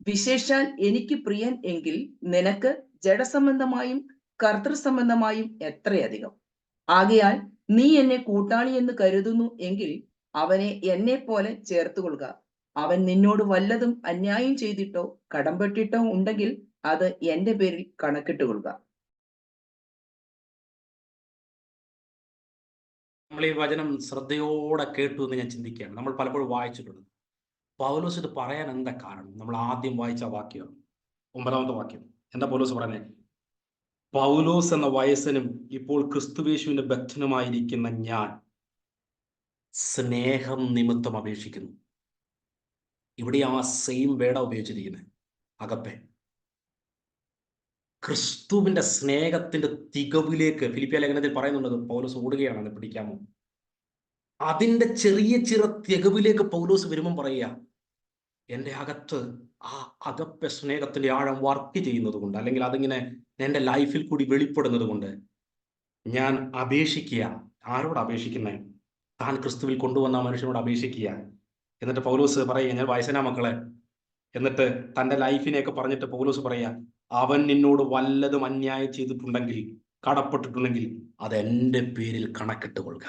വിശേഷാൽ എനിക്ക് പ്രിയൻ എങ്കിൽ നിനക്ക് ജഡസംബന്ധമായും കർത്തൃസംബന്ധമായും എത്രയധികം. ആകയാൽ നീ എന്നെ കൂട്ടാളി എന്ന് കരുതുന്നു എങ്കിൽ അവനെ എന്നെ പോലെ ചേർത്തുകൊള്ളുക. അവൻ നിന്നോട് വല്ലതും അന്യായം ചെയ്തിട്ടോ കടംപെട്ടിട്ടോ ഉണ്ടെങ്കിൽ അത് എന്റെ പേരിൽ കണക്കിട്ടുകൊള്ളുക. നമ്മൾ ഈ വചനം ശ്രദ്ധയോടെ കേട്ടു എന്ന് ഞാൻ ചിന്തിക്കുകയാണ്. നമ്മൾ പലപ്പോഴും വായിച്ചിട്ടുണ്ട്. പൗലോസ് ഇത് പറയാൻ എന്താ കാരണം? നമ്മൾ ആദ്യം വായിച്ച വാക്യമാണ് 9-ാമത്തെ വാക്യം. എന്താ പൗലോസ് പറയുന്നത്? പൗലോസ് എന്ന വയസ്സനും ഇപ്പോൾ ക്രിസ്തുവേശുവിന്റെ ബദ്ധനുമായിരിക്കുന്ന ഞാൻ സ്നേഹം നിമിത്തം അപേക്ഷിക്കുന്നു. ഇവിടെ ആ സെയിം വേർഡാ ഉപയോഗിച്ചിരിക്കുന്നത്, അഗപ്പെ. ക്രിസ്തുവിന്റെ സ്നേഹത്തിന്റെ തികവിലേക്ക് ഫിലിപ്പിയ ലേഖനത്തിൽ പറയുന്നുള്ളത് പൗലോസ് ഓടുകയാണെന്ന് പിടിക്കാമോ? അതിന്റെ ചെറിയ തികവിലേക്ക് പൗലോസ് വരുമ്പം പറയുക, എൻ്റെ അകത്ത് ആ അഗപ്പെ സ്നേഹത്തിന്റെ ആഴം വർക്ക് ചെയ്യുന്നത് കൊണ്ട്, അല്ലെങ്കിൽ അതിങ്ങനെ എൻ്റെ ലൈഫിൽ കൂടി വെളിപ്പെടുന്നത് കൊണ്ട് ഞാൻ അപേക്ഷിക്കുക. ആരോട് അപേക്ഷിക്കുന്നത്? താൻ ക്രിസ്തുവിൽ കൊണ്ടുവന്ന മനുഷ്യനോട് അപേക്ഷിക്കുക. എന്നിട്ട് പൗലോസ് പറയുക, ഞാൻ വയസ്സനാ മക്കളെ. എന്നിട്ട് തൻ്റെ ലൈഫിനെയൊക്കെ പറഞ്ഞിട്ട് പൗലോസ് പറയുക, അവൻ നിന്നോട് വല്ലതും അന്യായം ചെയ്തിട്ടുണ്ടെങ്കിൽ, കടപ്പെട്ടിട്ടുണ്ടെങ്കിൽ അത് എൻ്റെ പേരിൽ കണക്കിട്ട് കൊള്ളുക.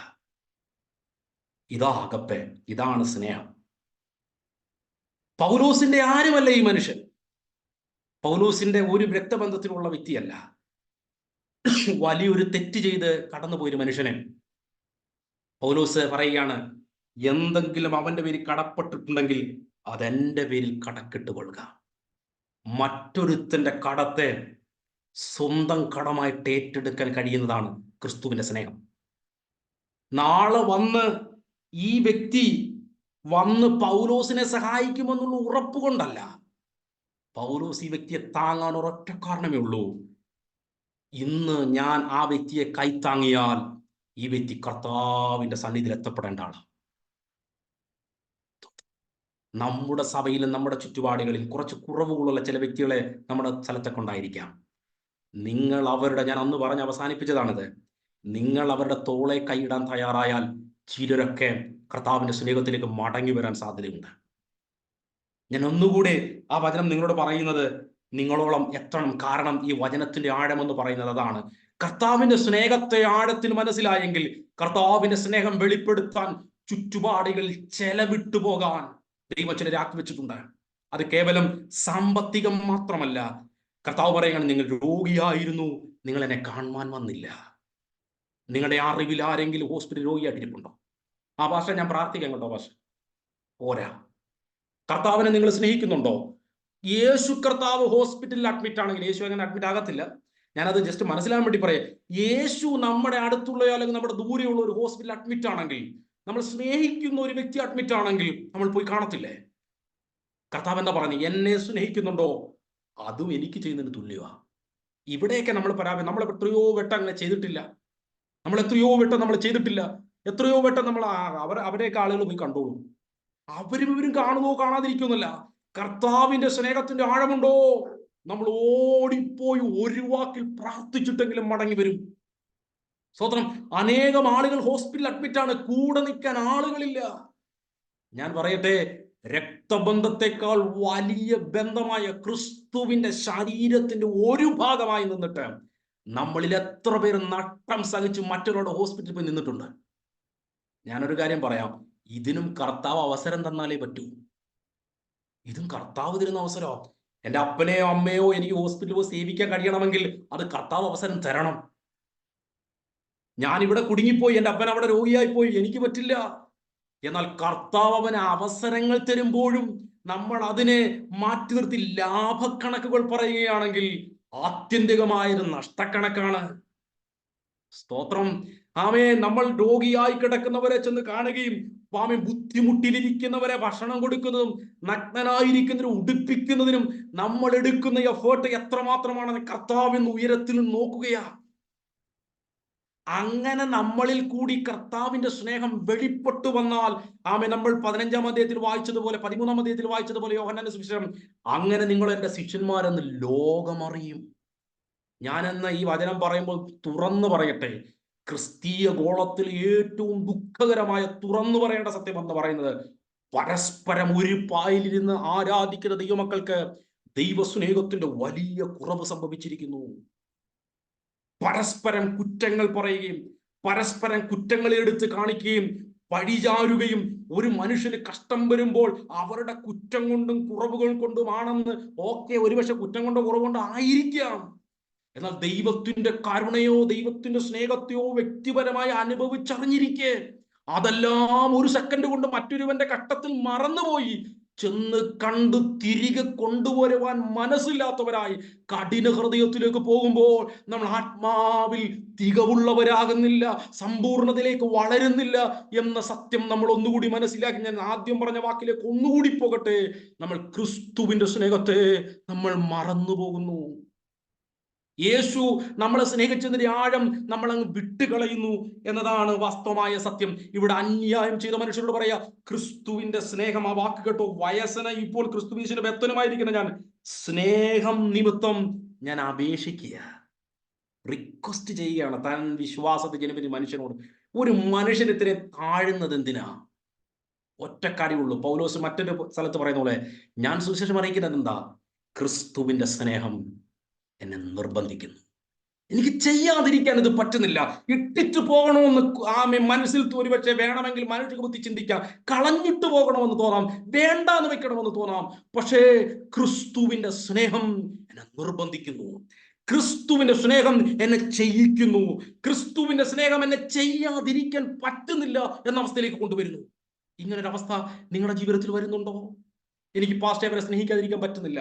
ഇതാ അഗപ്പെ, ഇതാണ് സ്നേഹം. പൗലോസിന്റെ ആരുമല്ല ഈ മനുഷ്യൻ. പൗലോസിന്റെ ഒരു രക്തബന്ധത്തിലുള്ള വ്യക്തിയല്ല. വലിയൊരു തെറ്റ് ചെയ്ത് കടന്നുപോയൊരു മനുഷ്യനെ പൗലോസ് പറയുകയാണ്, എന്തെങ്കിലും അവന്റെ പേരിൽ കടപ്പെട്ടിട്ടുണ്ടെങ്കിൽ അതെന്റെ പേരിൽ കടക്കിട്ട് കൊള്ളുക. മറ്റൊരുത്തന്റെ കടത്തെ സ്വന്തം കടമായിട്ട് ഏറ്റെടുക്കാൻ കഴിയുന്നതാണ് ക്രിസ്തുവിന്റെ സ്നേഹം. നാളെ വന്ന് ഈ വ്യക്തി വന്ന് പൗലോസിനെ സഹായിക്കുമെന്നുള്ള ഉറപ്പ് കൊണ്ടല്ല. പൗലോസ് ഈ വ്യക്തിയെ താങ്ങാൻ ഒരൊറ്റ കാരണമേ ഉള്ളൂ. ഇന്ന് ഞാൻ ആ വ്യക്തിയെ കൈത്താങ്ങിയാൽ ഈ വ്യക്തി കർത്താവിന്റെ സന്നിധിയിൽ എത്തപ്പെടേണ്ട ആളാണ്. നമ്മുടെ സഭയിലും നമ്മുടെ ചുറ്റുപാടുകളിൽ കുറച്ച് കുറവുകളുള്ള ചില വ്യക്തികളെ നമ്മുടെ സ്ഥലത്തൊക്കെ ഉണ്ടായിരിക്കാം. നിങ്ങൾ അവരുടെ, ഞാൻ അന്ന് പറഞ്ഞ് അവസാനിപ്പിച്ചതാണിത്, നിങ്ങൾ അവരുടെ തോളെ കൈയിടാൻ തയ്യാറായാൽ ചിലരൊക്കെ കർത്താവിന്റെ സ്നേഹത്തിലേക്ക് മടങ്ങി വരാൻ സാധ്യതയുണ്ട്. ഞാൻ ഒന്നുകൂടെ ആ വചനം നിങ്ങളോട് പറയുന്നത് നിങ്ങളോളം എത്തണം. കാരണം ഈ വചനത്തിന്റെ ആഴമെന്ന് പറയുന്നത് അതാണ്. കർത്താവിന്റെ സ്നേഹത്തെ ആഴത്തിൽ മനസ്സിലായെങ്കിൽ കർത്താവിന്റെ സ്നേഹം വെളിപ്പെടുത്താൻ ചുറ്റുപാടുകളിൽ ചെലവിട്ടു പോകാൻ ദൈവം ചിലരെ ആക്കി വെച്ചിട്ടുണ്ട്. അത് കേവലം സാമ്പത്തികം മാത്രമല്ല. കർത്താവ് പറയുകയാണ്, നിങ്ങൾ രോഗിയായിരുന്നു, നിങ്ങൾ എന്നെ കാണുവാൻ വന്നില്ല. നിങ്ങളുടെ അറിവിൽ ആരെങ്കിലും ഹോസ്പിറ്റൽ രോഗിയായിട്ടിരിപ്പുണ്ടോ? ആ ഭാഷ ഞാൻ പ്രാർത്ഥിക്കാം കേട്ടോ. ഭാഷ പോരാ. കർത്താവിനെ നിങ്ങൾ സ്നേഹിക്കുന്നുണ്ടോ? യേശു കർത്താവ് ഹോസ്പിറ്റലിൽ അഡ്മിറ്റ് ആണെങ്കിൽ, യേശു അങ്ങനെ അഡ്മിറ്റ് ആകത്തില്ല, ഞാനത് ജസ്റ്റ് മനസ്സിലാൻ വേണ്ടി പറയാം. യേശു നമ്മുടെ അടുത്തുള്ള അല്ലെങ്കിൽ നമ്മുടെ ദൂരെയുള്ള ഒരു ഹോസ്പിറ്റലിൽ അഡ്മിറ്റ് ആണെങ്കിൽ, നമ്മൾ സ്നേഹിക്കുന്ന ഒരു വ്യക്തി അഡ്മിറ്റ് ആണെങ്കിൽ നമ്മൾ പോയി കാണത്തില്ലേ? കർത്താവ് എന്താ പറഞ്ഞു? എന്നെ സ്നേഹിക്കുന്നുണ്ടോ? അതും എനിക്ക് ചെയ്യുന്നതിന് തുല്യമാണ്. ഇവിടെയൊക്കെ നമ്മൾ നമ്മൾ എത്രയോ വട്ടം അങ്ങനെ ചെയ്തിട്ടില്ല. നമ്മൾ എത്രയോ വട്ടം നമ്മൾ അവരെയൊക്കെ ആളുകൾ പോയി കണ്ടോളൂ. അവരും കാണുമോ കാണാതിരിക്കുന്നില്ല. കർത്താവിന്റെ സ്നേഹത്തിന്റെ ആഴമുണ്ടോ? നമ്മൾ ഓടിപ്പോയി ഒരു വാക്കിൽ പ്രാർത്ഥിച്ചിട്ടെങ്കിലും മടങ്ങി വരും. സ്വതന്ത്രം. അനേകം ആളുകൾ ഹോസ്പിറ്റലിൽ അഡ്മിറ്റാണ്, കൂടെ നിൽക്കാൻ ആളുകളില്ല. ഞാൻ പറയട്ടെ, രക്തബന്ധത്തെക്കാൾ വലിയ ബന്ധമായ ക്രിസ്തുവിന്റെ ശരീരത്തിന്റെ ഒരു ഭാഗമായി നിന്നിട്ട് നമ്മളിൽ എത്ര പേർ നഷ്ടം സഹിച്ച് മറ്റൊരാളുടെ ഹോസ്പിറ്റലിൽ പോയി നിന്നിട്ടുണ്ട്. ഞാനൊരു കാര്യം പറയാം, ഇതിനും കർത്താവ് അവസരം തന്നാലേ പറ്റൂ. ഇതും കർത്താവ് തരുന്ന അവസരമോ. എൻ്റെ അപ്പനെയോ അമ്മയോ എനിക്ക് ഹോസ്പിറ്റലിൽ പോയി സേവിക്കാൻ കഴിയണമെങ്കിൽ അത് കർത്താവ് അവസരം തരണം. ഞാൻ ഇവിടെ കുടുങ്ങിപ്പോയി, എൻ്റെ അപ്പൻ അവിടെ രോഗിയായി പോയി, എനിക്ക് പറ്റില്ല. എന്നാൽ കർത്താവ് അവന് അവസരങ്ങൾ തരുമ്പോഴും നമ്മൾ അതിനെ മാറ്റി നിർത്തി ലാഭക്കണക്കുകൾ പറയുകയാണെങ്കിൽ ആത്യന്തികമായൊരു നഷ്ടക്കണക്കാണ്. സ്തോത്രം. ആമേ. നമ്മൾ രോഗിയായി കിടക്കുന്നവരെ ചെന്ന് കാണുകയും ആമേ ബുദ്ധിമുട്ടിലിരിക്കുന്നവരെ ഭക്ഷണം കൊടുക്കുന്നതും നഗ്നനായിരിക്കുന്നതിനും ഉടുപ്പിക്കുന്നതിനും നമ്മൾ എടുക്കുന്ന എഫേർട്ട് എത്രമാത്രമാണെന്ന് കർത്താവിന് ഉയരത്തിൽ നോക്കുകയാ. അങ്ങനെ നമ്മളിൽ കൂടി കർത്താവിന്റെ സ്നേഹം വെളിപ്പെട്ടു വന്നാൽ ആമേ, നമ്മൾ 15-ാം അധ്യായത്തിൽ വായിച്ചതുപോലെ, 13-ാം അധ്യായത്തിൽ വായിച്ചതുപോലെ യോഹന്നാന്റെ സുവിശേഷം, അങ്ങനെ നിങ്ങൾ എൻ്റെ ശിഷ്യന്മാരെന്ന് ലോകമറിയും. ഞാനെന്ന് ഈ വചനം പറയുമ്പോൾ തുറന്നു പറയട്ടെ, ക്രിസ്തീയ ഗോളത്തിൽ ഏറ്റവും ദുഃഖകരമായ തുറന്നു പറയേണ്ട സത്യം എന്ന് പറയുന്നത്, പരസ്പരം ഒരു പായിലിരുന്ന് ആരാധിക്കുന്ന ദൈവമക്കൾക്ക് ദൈവസ്നേഹത്തിന്റെ വലിയ കുറവ് സംഭവിച്ചിരിക്കുന്നു. പരസ്പരം കുറ്റങ്ങൾ പറയുകയും പരസ്പരം കുറ്റങ്ങളെ എടുത്ത് കാണിക്കുകയും പഴിചാരുകയും ഒരു മനുഷ്യന് കഷ്ടം വരുമ്പോൾ അവരുടെ കുറ്റം കൊണ്ടും കുറവുകൾ കൊണ്ടുമാണെന്ന്, ഓക്കെ, ഒരുപക്ഷെ കുറ്റം കൊണ്ടോ കുറവ് കൊണ്ടോ ആയിരിക്കാം. എന്നാൽ ദൈവത്തിന്റെ കരുണയോ ദൈവത്തിന്റെ സ്നേഹത്തെയോ വ്യക്തിപരമായി അനുഭവിച്ചറിഞ്ഞിരിക്കെ അതെല്ലാം ഒരു സെക്കൻഡ് കൊണ്ട് മറ്റൊരുവന്റെ കഷ്ടത്തിൽ മറന്നുപോയി ചെന്ന് കണ്ട് തിരികെ കൊണ്ടുവരുവാൻ മനസ്സില്ലാത്തവരായി കഠിന ഹൃദയത്തിലേക്ക് പോകുമ്പോൾ നമ്മൾ ആത്മാവിൽ തികവുള്ളവരാകുന്നില്ല, സമ്പൂർണതയിലേക്ക് വളരുന്നില്ല എന്ന സത്യം നമ്മൾ ഒന്നുകൂടി മനസ്സിലാക്കി. ഞാൻ ആദ്യം പറഞ്ഞ വാക്കിലേക്ക് ഒന്നുകൂടി പോകട്ടെ. നമ്മൾ ക്രിസ്തുവിന്റെ സ്നേഹത്തെ നമ്മൾ മറന്നു പോകുന്നു. യേശു നമ്മളെ സ്നേഹിച്ചതിന്റെ ആഴം നമ്മൾ അങ്ങ് വിട്ടുകളയുന്നു എന്നതാണ് വാസ്തവമായ സത്യം. ഇവിടെ അന്യായം ചെയ്ത മനുഷ്യരോട് പറയാ, ക്രിസ്തുവിന്റെ സ്നേഹം. ആ വാക്ക് കേട്ടോ, വയസ്സന ഇപ്പോൾ ക്രിസ്തുവിന്റെ ബെത്തനുമായിരിക്കുന്ന ഞാൻ സ്നേഹം നിമിത്തം ഞാൻ അപേക്ഷിക്കുക, റിക്വസ്റ്റ് ചെയ്യുകയാണ് താൻ വിശ്വാസത്തെ ജനിപ്പിച്ച മനുഷ്യനോട്. ഒരു മനുഷ്യനെത്തിനെ താഴുന്നത് എന്തിനാ? ഒറ്റ കാര്യമുള്ളൂ. പൗലോസ് മറ്റൊരു സ്ഥലത്ത് പറയുന്ന പോലെ, ഞാൻ സുവിശേഷം അറിയിക്കുന്നത് എന്താ? ക്രിസ്തുവിന്റെ സ്നേഹം എന്നെ നിർബന്ധിക്കുന്നു. എനിക്ക് ചെയ്യാതിരിക്കാൻ ഇത് പറ്റുന്നില്ല. ഇട്ടിട്ട് പോകണമെന്ന് മനസ്സിൽ ഒരുപക്ഷെ വേണമെങ്കിൽ മനുഷ്യ ബുദ്ധി ചിന്തിക്കാം, കളഞ്ഞിട്ട് പോകണമെന്ന് തോന്നാം, വേണ്ടാന്ന് വെക്കണമെന്ന് തോന്നാം. പക്ഷേ ക്രിസ്തുവിന്റെ സ്നേഹം എന്നെ നിർബന്ധിക്കുന്നു. ക്രിസ്തുവിന്റെ സ്നേഹം എന്നെ ചെയ്യിക്കുന്നു. ക്രിസ്തുവിന്റെ സ്നേഹം എന്നെ ചെയ്യാതിരിക്കാൻ പറ്റുന്നില്ല എന്ന അവസ്ഥയിലേക്ക് കൊണ്ടുവരുന്നു. ഇങ്ങനൊരവസ്ഥ നിങ്ങളുടെ ജീവിതത്തിൽ വരുന്നുണ്ടോ? എനിക്ക് പാസ്റ്റർ അവരെ സ്നേഹിക്കാതിരിക്കാൻ പറ്റുന്നില്ല,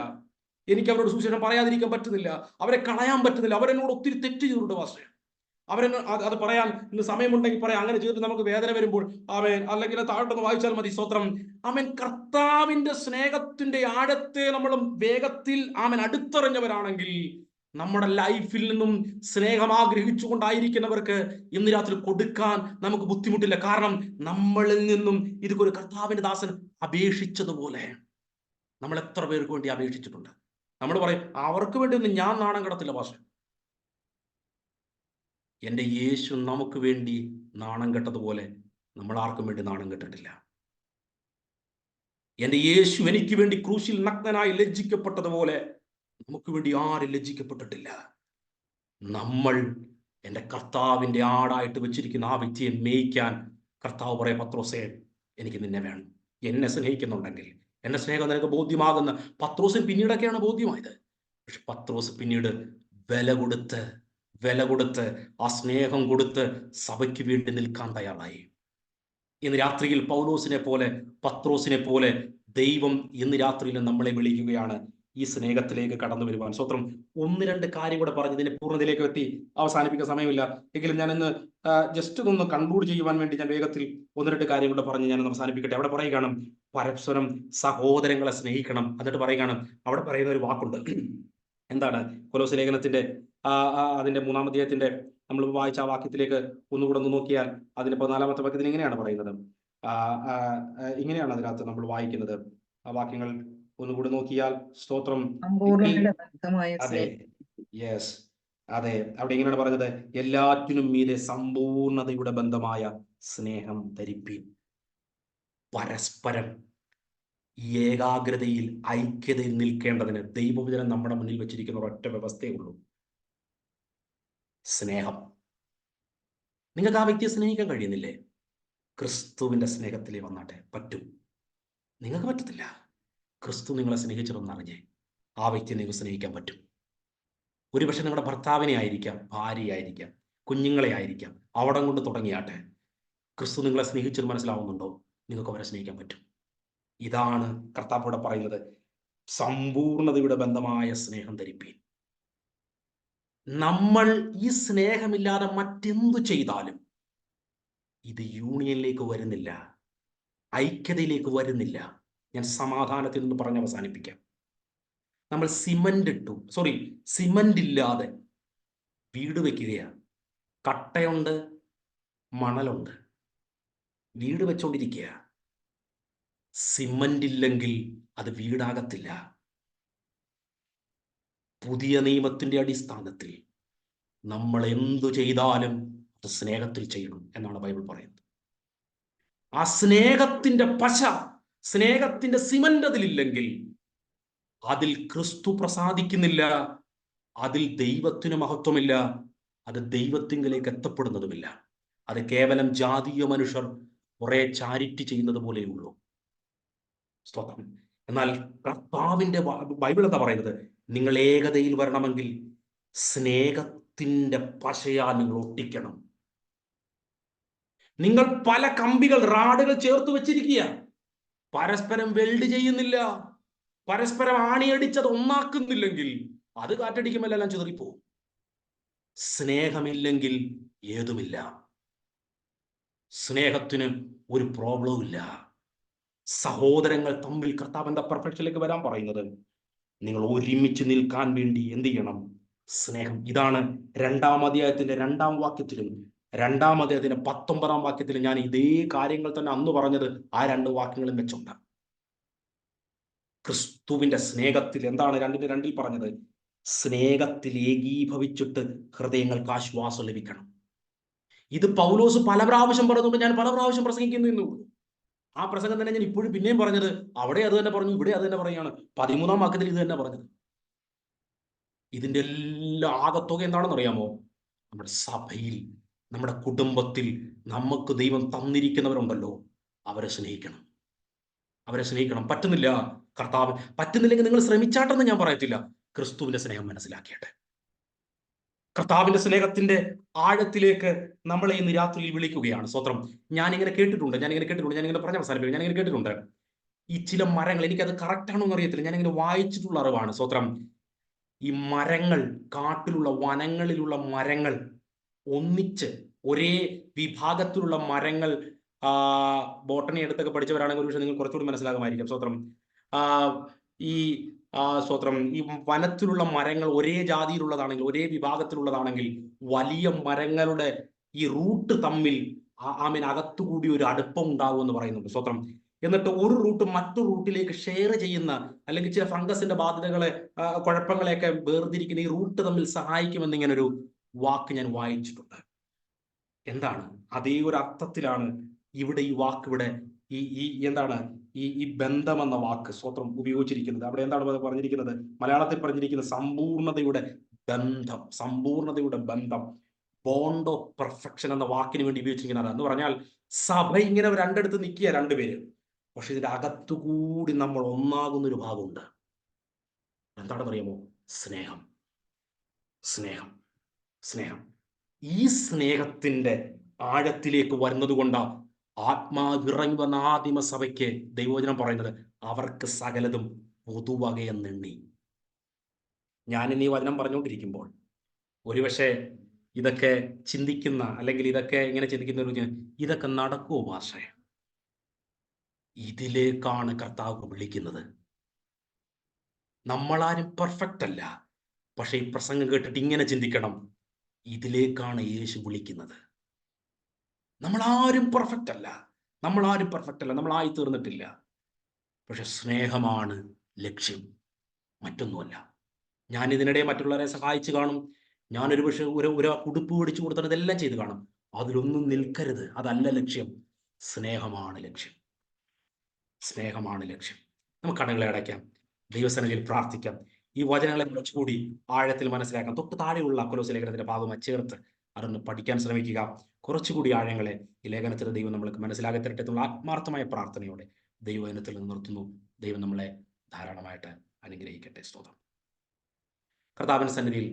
എനിക്ക് അവരോട് സുവിശേഷം പറയാതിരിക്കാൻ പറ്റുന്നില്ല, അവരെ കളയാൻ പറ്റുന്നില്ല, അവരെന്നോട് ഒത്തിരി തെറ്റ് ചെയ്തിട്ടുണ്ട് പാസ്റ്റർ. അത് പറയാൻ ഇന്ന് സമയമുണ്ടെങ്കിൽ പറയാം. അങ്ങനെ ചെയ്തിട്ട് നമുക്ക് വേദന വരുമ്പോൾ ആമേൻ, അല്ലെങ്കിൽ താഴോട്ടൊന്ന് വായിച്ചാൽ മതി. സ്തോത്രം. ആമേൻ. കർത്താവിന്റെ സ്നേഹത്തിന്റെ ആഴത്തെ നമ്മൾ വേഗത്തിൽ അടുത്തറിഞ്ഞവരാണെങ്കിൽ നമ്മുടെ ലൈഫിൽ നിന്നും സ്നേഹം ആഗ്രഹിച്ചുകൊണ്ടായിരിക്കുന്നവർക്ക് ഇന്ന് രാത്രി കൊടുക്കാൻ നമുക്ക് ബുദ്ധിമുട്ടില്ല. കാരണം നമ്മളിൽ നിന്നും ഇതൊരു കർത്താവിന്റെ ദാസൻ അപേക്ഷിച്ചതുപോലെ നമ്മൾ എത്ര പേർക്ക് വേണ്ടി അപേക്ഷിച്ചിട്ടുണ്ട്. നമ്മൾ പറയും, അവർക്ക് വേണ്ടി ഒന്നും ഞാൻ നാണം കെടത്തില്ല പാസ്റ്റർ. എൻ്റെ യേശു നമുക്ക് വേണ്ടി നാണം കെട്ടതുപോലെ നമ്മൾ ആർക്കും വേണ്ടി നാണം കെട്ടിട്ടില്ല. എൻ്റെ യേശു എനിക്ക് വേണ്ടി ക്രൂശിൽ നഗ്നനായി ലജ്ജിക്കപ്പെട്ടതുപോലെ നമുക്ക് വേണ്ടി ആരും ലജ്ജിക്കപ്പെട്ടിട്ടില്ല. നമ്മൾ എൻ്റെ കർത്താവിൻ്റെ ആടായിട്ട് വെച്ചിരിക്കുന്ന ആ വ്യക്തിയെ മേയ്ക്കാൻ കർത്താവ് പറയാം, പത്രോസേ എനിക്ക് നിന്നെ വേണം. എന്നെ സ്നേഹിക്കുന്നുണ്ടെങ്കിൽ, എന്റെ സ്നേഹം നിനക്ക് ബോധ്യമാകുന്ന പത്രോസിന് പിന്നീടൊക്കെയാണ് ബോധ്യമായത്. പക്ഷെ പത്രോസ് പിന്നീട് വില കൊടുത്ത് ആ സ്നേഹം കൊടുത്ത് സഭയ്ക്ക് വേണ്ടി നിൽക്കാൻ തയ്യാറായി. ഇന്ന് രാത്രിയിൽ പൗലോസിനെ പോലെ, പത്രോസിനെ പോലെ ദൈവം ഇന്ന് രാത്രിയിൽ നമ്മളെ വിളിക്കുകയാണ് ഈ സ്നേഹത്തിലേക്ക് കടന്നു വരുവാൻ. സ്വത്രം. ഒന്ന് രണ്ട് കാര്യം കൂടെ പറഞ്ഞ് ഇതിന്റെ പൂർണ്ണതയിലേക്ക് എത്തി അവസാനിപ്പിക്കാൻ സമയമില്ല. എങ്കിലും ഞാൻ ഇന്ന് ജസ്റ്റ് ഒന്ന് കൺക്ലൂഡ് ചെയ്യുവാൻ വേണ്ടി ഞാൻ വേഗത്തിൽ ഒന്ന് രണ്ട് കാര്യം കൂടെ പറഞ്ഞ് ഞാൻ അവസാനിപ്പിക്കട്ടെ. അവിടെ പറയുകയാണ് പരസ്പരം സഹോദരങ്ങളെ സ്നേഹിക്കണം. എന്നിട്ട് പറയുകയാണ്, അവിടെ പറയുന്ന ഒരു വാക്കുണ്ട്. എന്താണ്? കൊലോസ്യ ലേഖനത്തിന്റെ അതിന്റെ 3-ാം അധ്യായത്തിന്റെ നമ്മൾ വായിച്ച ആ വാക്യത്തിലേക്ക് ഒന്നുകൂടെ ഒന്ന് നോക്കിയാൽ അതിന്റെ 14-ാമത്തെ വാക്യത്തിൽ ഇങ്ങനെയാണ് പറയുന്നത്. ഇങ്ങനെയാണ് അതിനകത്ത് നമ്മൾ വായിക്കുന്നത്. ആ വാക്യങ്ങൾ ഒന്നുകൂടി നോക്കിയാൽ, സ്തോത്രം. അതെ, യെസ്, അതെ. അവിടെ ഇങ്ങനെയാണ് പറഞ്ഞത്, എല്ലാറ്റിനും മീതെ സമ്പൂർണതയുടെ ബന്ധമായ സ്നേഹം ധരിപ്പീൻ. പരസ്പരം ഏകാഗ്രതയിൽ ഐക്യതയിൽ നിൽക്കേണ്ടതിന് ദൈവവചനം നമ്മുടെ മുന്നിൽ വെച്ചിരിക്കുന്ന ഒരൊറ്റ വ്യവസ്ഥയേ ഉള്ളൂ, സ്നേഹം. നിങ്ങൾക്ക് ആ വ്യക്തിയെ സ്നേഹിക്കാൻ കഴിയുന്നില്ലേ? ക്രിസ്തുവിന്റെ സ്നേഹത്തിലേ വന്നാട്ടെ പറ്റും. നിങ്ങൾക്ക് പറ്റത്തില്ല. ക്രിസ്തു നിങ്ങളെ സ്നേഹിച്ചിട്ടൊന്നറിഞ്ഞേ ആ വ്യക്തിയെ നിങ്ങൾക്ക് സ്നേഹിക്കാൻ പറ്റും. ഒരുപക്ഷെ നിങ്ങളുടെ ഭർത്താവിനെ ആയിരിക്കാം, ഭാര്യയായിരിക്കാം, കുഞ്ഞുങ്ങളെ ആയിരിക്കാം, അവിടം കൊണ്ട് തുടങ്ങിയാട്ടെ. ക്രിസ്തു നിങ്ങളെ സ്നേഹിച്ചത് മനസ്സിലാവുന്നുണ്ടോ? നിങ്ങൾക്ക് അവരെ സ്നേഹിക്കാൻ പറ്റും. ഇതാണ് കർത്താവോട് പറയുന്നത്, സമ്പൂർണതയുടെ ബന്ധമായ സ്നേഹം ധരിപ്പീൻ. നമ്മൾ ഈ സ്നേഹമില്ലാതെ മറ്റെന്തു ചെയ്താലും ഇത് യൂണിയനിലേക്ക് വരുന്നില്ല, ഐക്യതയിലേക്ക് വരുന്നില്ല. ഞാൻ സമാധാനത്തിൽ നിന്ന് പറഞ്ഞ് അവസാനിപ്പിക്കാം. നമ്മൾ സിമന്റ് ഇല്ലാതെ വീട് വെക്കുകയാണ്. കട്ടയുണ്ട്, മണലുണ്ട്, വീട് വെച്ചോണ്ടിരിക്കുക. സിമന്റ് ഇല്ലെങ്കിൽ അത് വീടാകത്തില്ല. പുതിയ നിയമത്തിന്റെ അടിസ്ഥാനത്തിൽ നമ്മൾ എന്തു ചെയ്താലും അത് സ്നേഹത്തിൽ ചെയ്യണം എന്നാണ് ബൈബിൾ പറയുന്നത്. ആ സ്നേഹത്തിന്റെ പശ, സ്നേഹത്തിന്റെ സിമന്റ് അതിലില്ലെങ്കിൽ അതിൽ ക്രിസ്തു പ്രസാദിക്കുന്നില്ല, അതിൽ ദൈവത്തിന് മഹത്വമില്ല, അത് ദൈവത്തിങ്കിലേക്ക് എത്തപ്പെടുന്നതുമില്ല. അത് കേവലം ജാതീയ മനുഷ്യർ കുറെ ചാരിറ്റി ചെയ്യുന്നത് പോലെയുള്ളൂ. സ്തോത്രം. എന്നാൽ കർത്താവിന്റെ ബൈബിൾ എന്താ പറയുന്നത്? നിങ്ങൾ ഏകതയിൽ വരണമെങ്കിൽ സ്നേഹത്തിന്റെ പശയാൽ നിങ്ങൾ ഒട്ടിക്കണം. നിങ്ങൾ പല കമ്പികൾ, റാഡുകൾ ചേർത്ത് വെച്ചിരിക്കുക. പരസ്പരം വെൽഡ് ചെയ്യുന്നില്ല, പരസ്പരം ആണിയടിച്ചത് ഒന്നാക്കുന്നില്ലെങ്കിൽ അത് കാറ്റടിക്കുമ്പോൾ എല്ലാം ചിതറിപ്പോവും. സ്നേഹമില്ലെങ്കിൽ ഏതുമില്ല. സ്നേഹത്തിന് ഒരു പ്രോബ്ലവും ഇല്ല. സഹോദരങ്ങൾ തമ്മിൽ കർത്താവിന്റെ പെർഫെക്ഷനിലേക്ക് വരാൻ പറയുന്നത് നിങ്ങൾ ഒരുമിച്ച് നിൽക്കാൻ വേണ്ടി എന്ത് ചെയ്യണം? സ്നേഹം. ഇതാണ് 2-ാം അധ്യായത്തിന്റെ 2-ാം വാക്യത്തിലും 2-ാം അധ്യായത്തിന്റെ 19-ാം വാക്യത്തിലും ഞാൻ ഇതേ കാര്യങ്ങൾ തന്നെ അന്ന് പറഞ്ഞത് ആ 2 വാക്യങ്ങളും വെച്ചുണ്ട്. ക്രിസ്തുവിന്റെ സ്നേഹത്തിൽ എന്താണ് 2:2 പറഞ്ഞത്? സ്നേഹത്തിൽ ഏകീഭവിച്ചിട്ട് ഹൃദയങ്ങൾക്ക് ആശ്വാസം ലഭിക്കണം. ഇത് പൗലോസ് പല പ്രാവശ്യം പറഞ്ഞതുകൊണ്ട് ഞാൻ പല പ്രാവശ്യം പ്രസംഗിക്കുന്നു. ആ പ്രസംഗം തന്നെ ഞാൻ ഇപ്പോഴും പിന്നെയും പറഞ്ഞത്. അവിടെ അത് തന്നെ പറഞ്ഞു, ഇവിടെ അത് തന്നെ പറയുകയാണ്. 13-ാം വാക്യത്തിൽ ഇത് തന്നെ പറഞ്ഞത്. ഇതിന്റെ എല്ലാ ആകത്തുക എന്താണെന്ന് അറിയാമോ? നമ്മുടെ സഭയിൽ, നമ്മുടെ കുടുംബത്തിൽ നമുക്ക് ദൈവം തന്നിരിക്കുന്നവരുണ്ടല്ലോ, അവരെ സ്നേഹിക്കണം. അവരെ സ്നേഹിക്കണം. പറ്റുന്നില്ല കർത്താവ്, പറ്റുന്നില്ലെങ്കിൽ നിങ്ങൾ ശ്രമിച്ചാട്ടെന്ന് ഞാൻ പറയത്തില്ല. ക്രിസ്തുവിന്റെ സ്നേഹം മനസ്സിലാക്കിയട്ടെ. കർത്താവിന്റെ സ്നേഹത്തിന്റെ ആഴത്തിലേക്ക് നമ്മളെ ഇന്ന് രാത്രിയിൽ വിളിക്കുകയാണ്. സ്വത്രം. ഞാനിങ്ങനെ കേട്ടിട്ടുണ്ട്, ഞാനിങ്ങനെ പറഞ്ഞ അവസാനിപ്പിക്കും. ഞാനിങ്ങനെ കേട്ടിട്ടുണ്ട്, ഈ ചില മരങ്ങൾ, എനിക്കത് കറക്റ്റ് ആണോ എന്ന് അറിയത്തില്ല, ഞാനിങ്ങനെ വായിച്ചിട്ടുള്ള അറിവാണ്. സ്വത്രം. ഈ മരങ്ങൾ, കാട്ടിലുള്ള വനങ്ങളിലുള്ള മരങ്ങൾ ഒന്നിച്ച് ഒരേ വിഭാഗത്തിലുള്ള മരങ്ങൾ, ബോട്ടണി എടുത്തൊക്കെ പഠിച്ചവരാണെങ്കിൽ ഒരു പക്ഷേ നിങ്ങൾ കുറച്ചുകൂടി മനസ്സിലാകുമായിരിക്കും. സ്വത്രം. ഈ സ്വത്രം, ഈ വനത്തിലുള്ള മരങ്ങൾ ഒരേ ജാതിയിലുള്ളതാണെങ്കിൽ, ഒരേ വിഭാഗത്തിലുള്ളതാണെങ്കിൽ വലിയ മരങ്ങളുടെ ഈ റൂട്ട് തമ്മിൽ അകത്തുകൂടി ഒരു അടുപ്പം ഉണ്ടാകും എന്ന് പറയുന്നുണ്ട്. സ്വത്രം. എന്നിട്ട് ഒരു റൂട്ട് മറ്റു റൂട്ടിലേക്ക് ഷെയർ ചെയ്യുന്ന, അല്ലെങ്കിൽ ചില ഫംഗസിന്റെ ബാധ്യതകളെ, കുഴപ്പങ്ങളെയൊക്കെ വേർതിരിക്കുന്ന ഈ റൂട്ട് തമ്മിൽ സഹായിക്കുമെന്നിങ്ങനെ ഒരു വാക്ക് ഞാൻ വായിച്ചിട്ടുണ്ട്. എന്താണ്? അതേ ഒരു അർത്ഥത്തിലാണ് ഇവിടെ ഈ വാക്ക്, ഇവിടെ ഈ എന്താണ് ഈ ബന്ധം എന്ന വാക്ക് സ്വത്രം ഉപയോഗിച്ചിരിക്കുന്നത്. അവിടെ എന്താണ് പറഞ്ഞിരിക്കുന്നത്? മലയാളത്തിൽ പറഞ്ഞിരിക്കുന്നത് സമ്പൂർണതയുടെ ബന്ധം. സമ്പൂർണതയുടെ ബന്ധം, ബോണ്ട് ഓഫ് പെർഫെക്ഷൻ എന്ന വാക്കിന് വേണ്ടി ഉപയോഗിച്ചിരിക്കുന്നത്. എന്ന് പറഞ്ഞാൽ സഭ ഇങ്ങനെ രണ്ടിടത്ത് നിൽക്കുക, രണ്ടുപേര്, പക്ഷെ ഇതിന്റെ അകത്തുകൂടി നമ്മൾ ഒന്നാകുന്ന ഒരു ഭാഗമുണ്ട്. എന്താണെന്ന് അറിയാമോ? സ്നേഹം. സ്നേഹം. സ്നേഹം. ഈ സ്നേഹത്തിന്റെ ആഴത്തിലേക്ക് വരുന്നത് കൊണ്ടാണ് ആത്മാവിറങ്ങി വന്ന ആദിമ സഭയ്ക്ക് ദൈവവചനം പറയുന്നത് അവർക്ക് സകലതും പൊതുവകയെന്നെണ്ണി. ഞാനിന്ന് ഈ വചനം പറഞ്ഞുകൊണ്ടിരിക്കുമ്പോൾ ഒരുപക്ഷെ ഇതൊക്കെ ചിന്തിക്കുന്ന, അല്ലെങ്കിൽ ഇതൊക്കെ ഇങ്ങനെ ചിന്തിക്കുന്നവർക്ക് ഇതൊക്കെ നടക്കുമോ ഭാഷ? ഇതിലേക്കാണ് കർത്താവ് വിളിക്കുന്നത്. നമ്മളാരും പെർഫെക്റ്റ് അല്ല, പക്ഷെ ഈ പ്രസംഗം കേട്ടിട്ട് ഇങ്ങനെ ചിന്തിക്കണം, ഇതിലേക്കാണ് യേശു വിളിക്കുന്നത്. നമ്മളാരും പെർഫെക്റ്റ് അല്ല, നമ്മളായി തീർന്നിട്ടില്ല. പക്ഷെ സ്നേഹമാണ് ലക്ഷ്യം, മറ്റൊന്നുമല്ല. ഞാൻ ഇതിനിടെ മറ്റുള്ളവരെ സഹായിച്ചു കാണും, ഞാനൊരു പക്ഷെ ഒരു ഉടുപ്പ് പിടിച്ചു കൊടുത്തിട്ട് ഇതെല്ലാം ചെയ്ത് കാണും. അതിലൊന്നും നിൽക്കരുത്, അതല്ല ലക്ഷ്യം. സ്നേഹമാണ് ലക്ഷ്യം. സ്നേഹമാണ് ലക്ഷ്യം. നമുക്ക് കണ്ണുകളെ അടയ്ക്കാം, ദൈവസന്നിധിയിൽ പ്രാർത്ഥിക്കാം. ഈ വചനങ്ങളെ കുറച്ചുകൂടി ആഴത്തിൽ മനസ്സിലാക്കാം. തൊട്ട് താഴെയുള്ള കൊലോസ്യ ലേഖനത്തിന്റെ ഭാഗമായി ചേർത്ത് അതൊന്ന് പഠിക്കാൻ ശ്രമിക്കുക. കുറച്ചുകൂടി ആഴങ്ങളെ ഈ ലേഖനത്തിൽ ദൈവം നമ്മൾക്ക് മനസ്സിലാക്കി തരട്ടെ എന്നുള്ള ആത്മാർത്ഥമായ പ്രാർത്ഥനയോടെ ദൈവവചനത്തിൽ നിന്ന് നിർത്തുന്നു. ദൈവം നമ്മളെ ധാരാളമായിട്ട് അനുഗ്രഹിക്കട്ടെ. സ്തോത്രം. കർത്താവിന്റെ സന്നിധിയിൽ